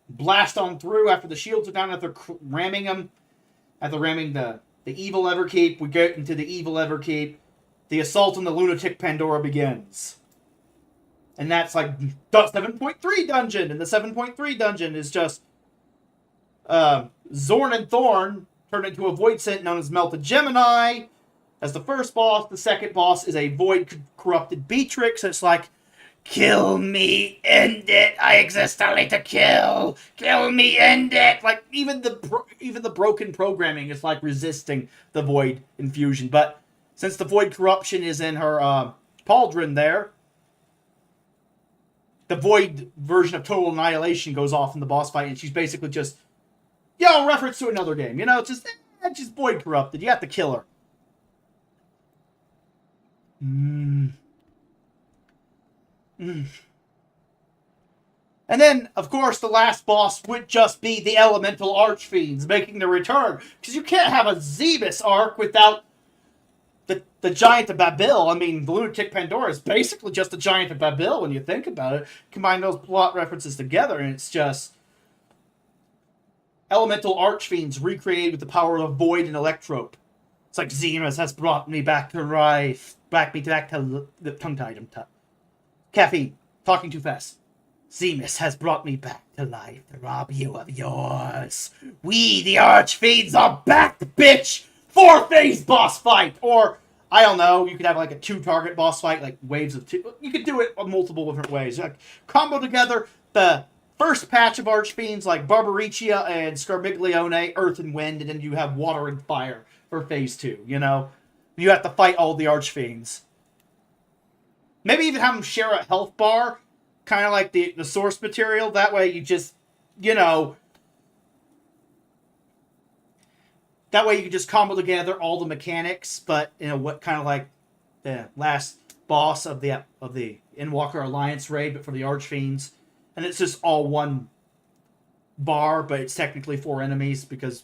A: blast on through after the shields are down, after ramming them. After ramming the evil Everkeep, we get into the evil Everkeep. The assault on the Lunatic Pandora begins. And that's like 7.3 dungeon. And the 7.3 dungeon is just Zorn and Thorn turned into a Void Scent known as Melted Gemini as the first boss. The second boss is a Void Corrupted Beatrix. It's like, kill me, end it. I exist only to kill. Kill me, end it. Like even the broken programming is like resisting the Void infusion. But since the Void Corruption is in her pauldron there, the Void version of Total Annihilation goes off in the boss fight, and she's basically just, reference to another game. It's just Void Corrupted. You have to kill her. And then, of course, the last boss would just be the Elemental Archfiends making their return. Because you can't have a Zebus arc without the Giant of Babil. I mean, the Lunatic Pandora is basically just the Giant of Babil when you think about it. Combine those plot references together, and it's just Elemental Archfiends recreated with the power of Void and Electrope. It's like, Zemus has brought me back to life. Back to the tongue-tied. Caffeine. Talking too fast. Zemus has brought me back to life to rob you of yours. We, the Archfiends, are back, bitch! 4-phase boss fight! Or, I don't know, you could have like a 2-target boss fight, like waves of 2. You could do it multiple different ways. Like, combo together the first patch of Archfiends, like Barbaricia and Scarmiglione, Earth and Wind, and then you have Water and Fire for phase 2, You have to fight all the Archfiends. Maybe even have them share a health bar, kind of like the source material. That way you just, that way you can just combo together all the mechanics, but, what kind of like the last boss of the Endwalker Alliance raid, but for the Archfiends. And it's just all one bar, but it's technically 4 enemies, because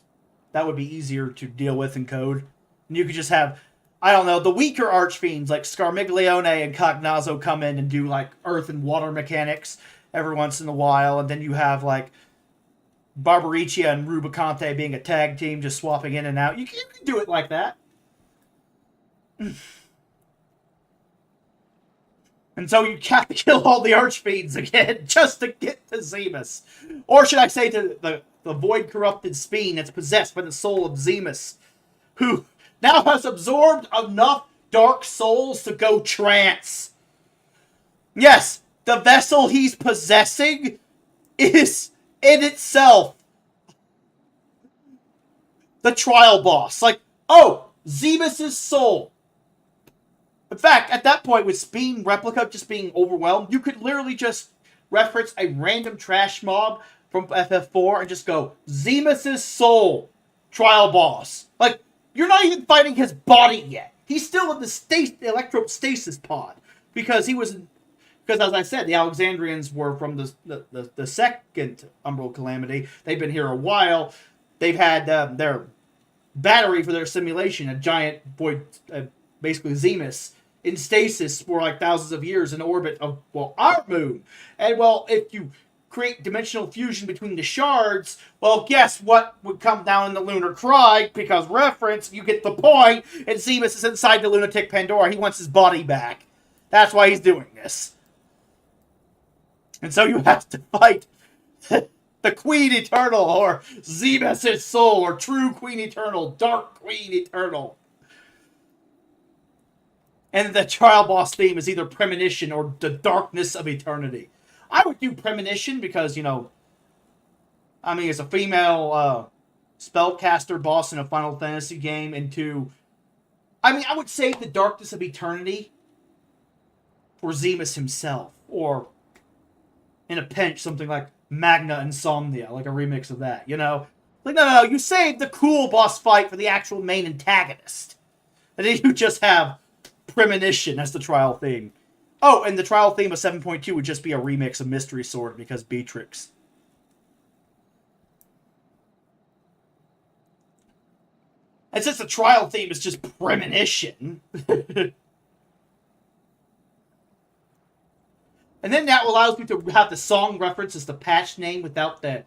A: that would be easier to deal with in code. And you could just have, I don't know, the weaker Archfiends like Scarmiglione and Cognazzo come in and do like earth and water mechanics every once in a while, and then you have like Barbaricia and Rubicante being a tag team, just swapping in and out. You can do it like that. And so you have to kill all the Archfiends again just to get to Zemus. Or should I say to the Void Corrupted Speen that's possessed by the soul of Zemus, who now has absorbed enough dark souls to go trance. Yes, the vessel he's possessing is in itself the trial boss. Like, oh, Zemus's soul. In fact, at that point, with Speen Replica just being overwhelmed, you could literally just reference a random trash mob from FF4 and just go, Zemus's soul, trial boss. Like, you're not even fighting his body yet. He's still in the electrostasis pod. Because he was... Because, as I said, the Alexandrians were from the second Umbral Calamity. They've been here a while. They've had their battery for their simulation, a giant void, basically Zemus, in stasis for like thousands of years in orbit of, well, our moon. And, well, if you create dimensional fusion between the shards, well, guess what would come down in the Lunar Cry? Because reference, you get the point, and Zemus is inside the lunatic Pandora. He wants his body back. That's why he's doing this. And so you have to fight the Queen Eternal, or Zemus's soul, or True Queen Eternal, Dark Queen Eternal. And the trial boss theme is either Premonition or the Darkness of Eternity. I would do Premonition because, you know, I mean, it's a female spellcaster boss in a Final Fantasy game, and I mean, I would say the Darkness of Eternity for Zemus himself, or in a pinch, something like Magna Insomnia, like a remix of that, you know? Like, no, you save the cool boss fight for the actual main antagonist. And then you just have Premonition as the trial theme. Oh, and the trial theme of 7.2 would just be a remix of Mystery Sword because Beatrix. And since the trial theme is just Premonition... And then that allows me to have the song reference as the patch name without the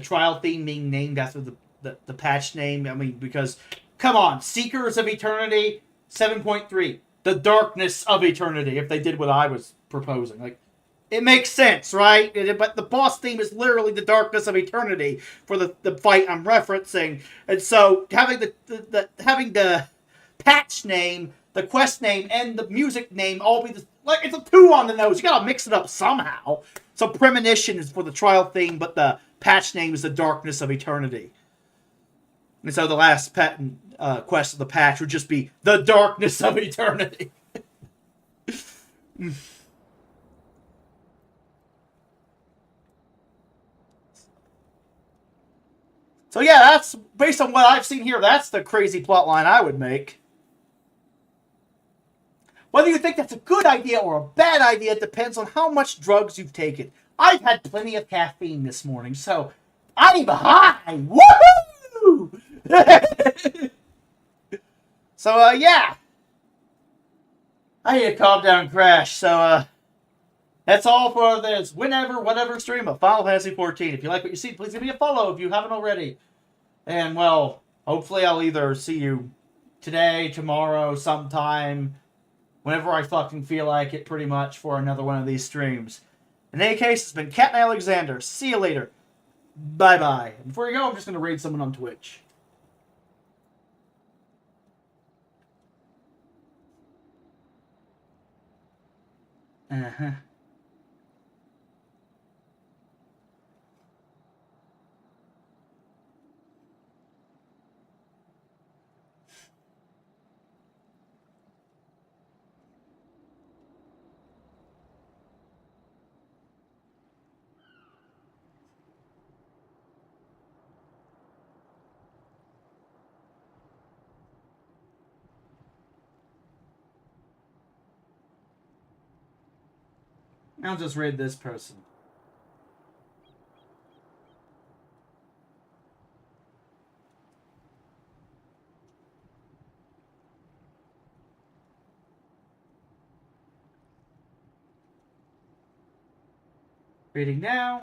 A: trial theme being named after the patch name. I mean, because, come on, Seekers of Eternity, 7.3, The Darkness of Eternity, if they did what I was proposing. Like, it makes sense, right? But the boss theme is literally The Darkness of Eternity for the fight I'm referencing. And so, having the patch name, the quest name, and the music name all be it's a 2 on the nose. You gotta mix it up somehow. So Premonition is for the trial theme, but the patch name is The Darkness of Eternity. And so the last quest of the patch would just be The Darkness of Eternity. So yeah, that's, based on what I've seen here, that's the crazy plotline I would make. Whether you think that's a good idea or a bad idea depends on how much drugs you've taken. I've had plenty of caffeine this morning, so I'm high! Woohoo! So, yeah. I need to calm down and crash, so, that's all for this whatever stream of Final Fantasy XIV. If you like what you see, please give me a follow if you haven't already. And, well, hopefully I'll either see you today, tomorrow, sometime, whenever I fucking feel like it, pretty much, for another one of these streams. In any case, it's been Captain Alexander. See you later. Bye-bye. Before you go, I'm just going to raid someone on Twitch. Uh-huh. I'll just raid this person. Raiding now.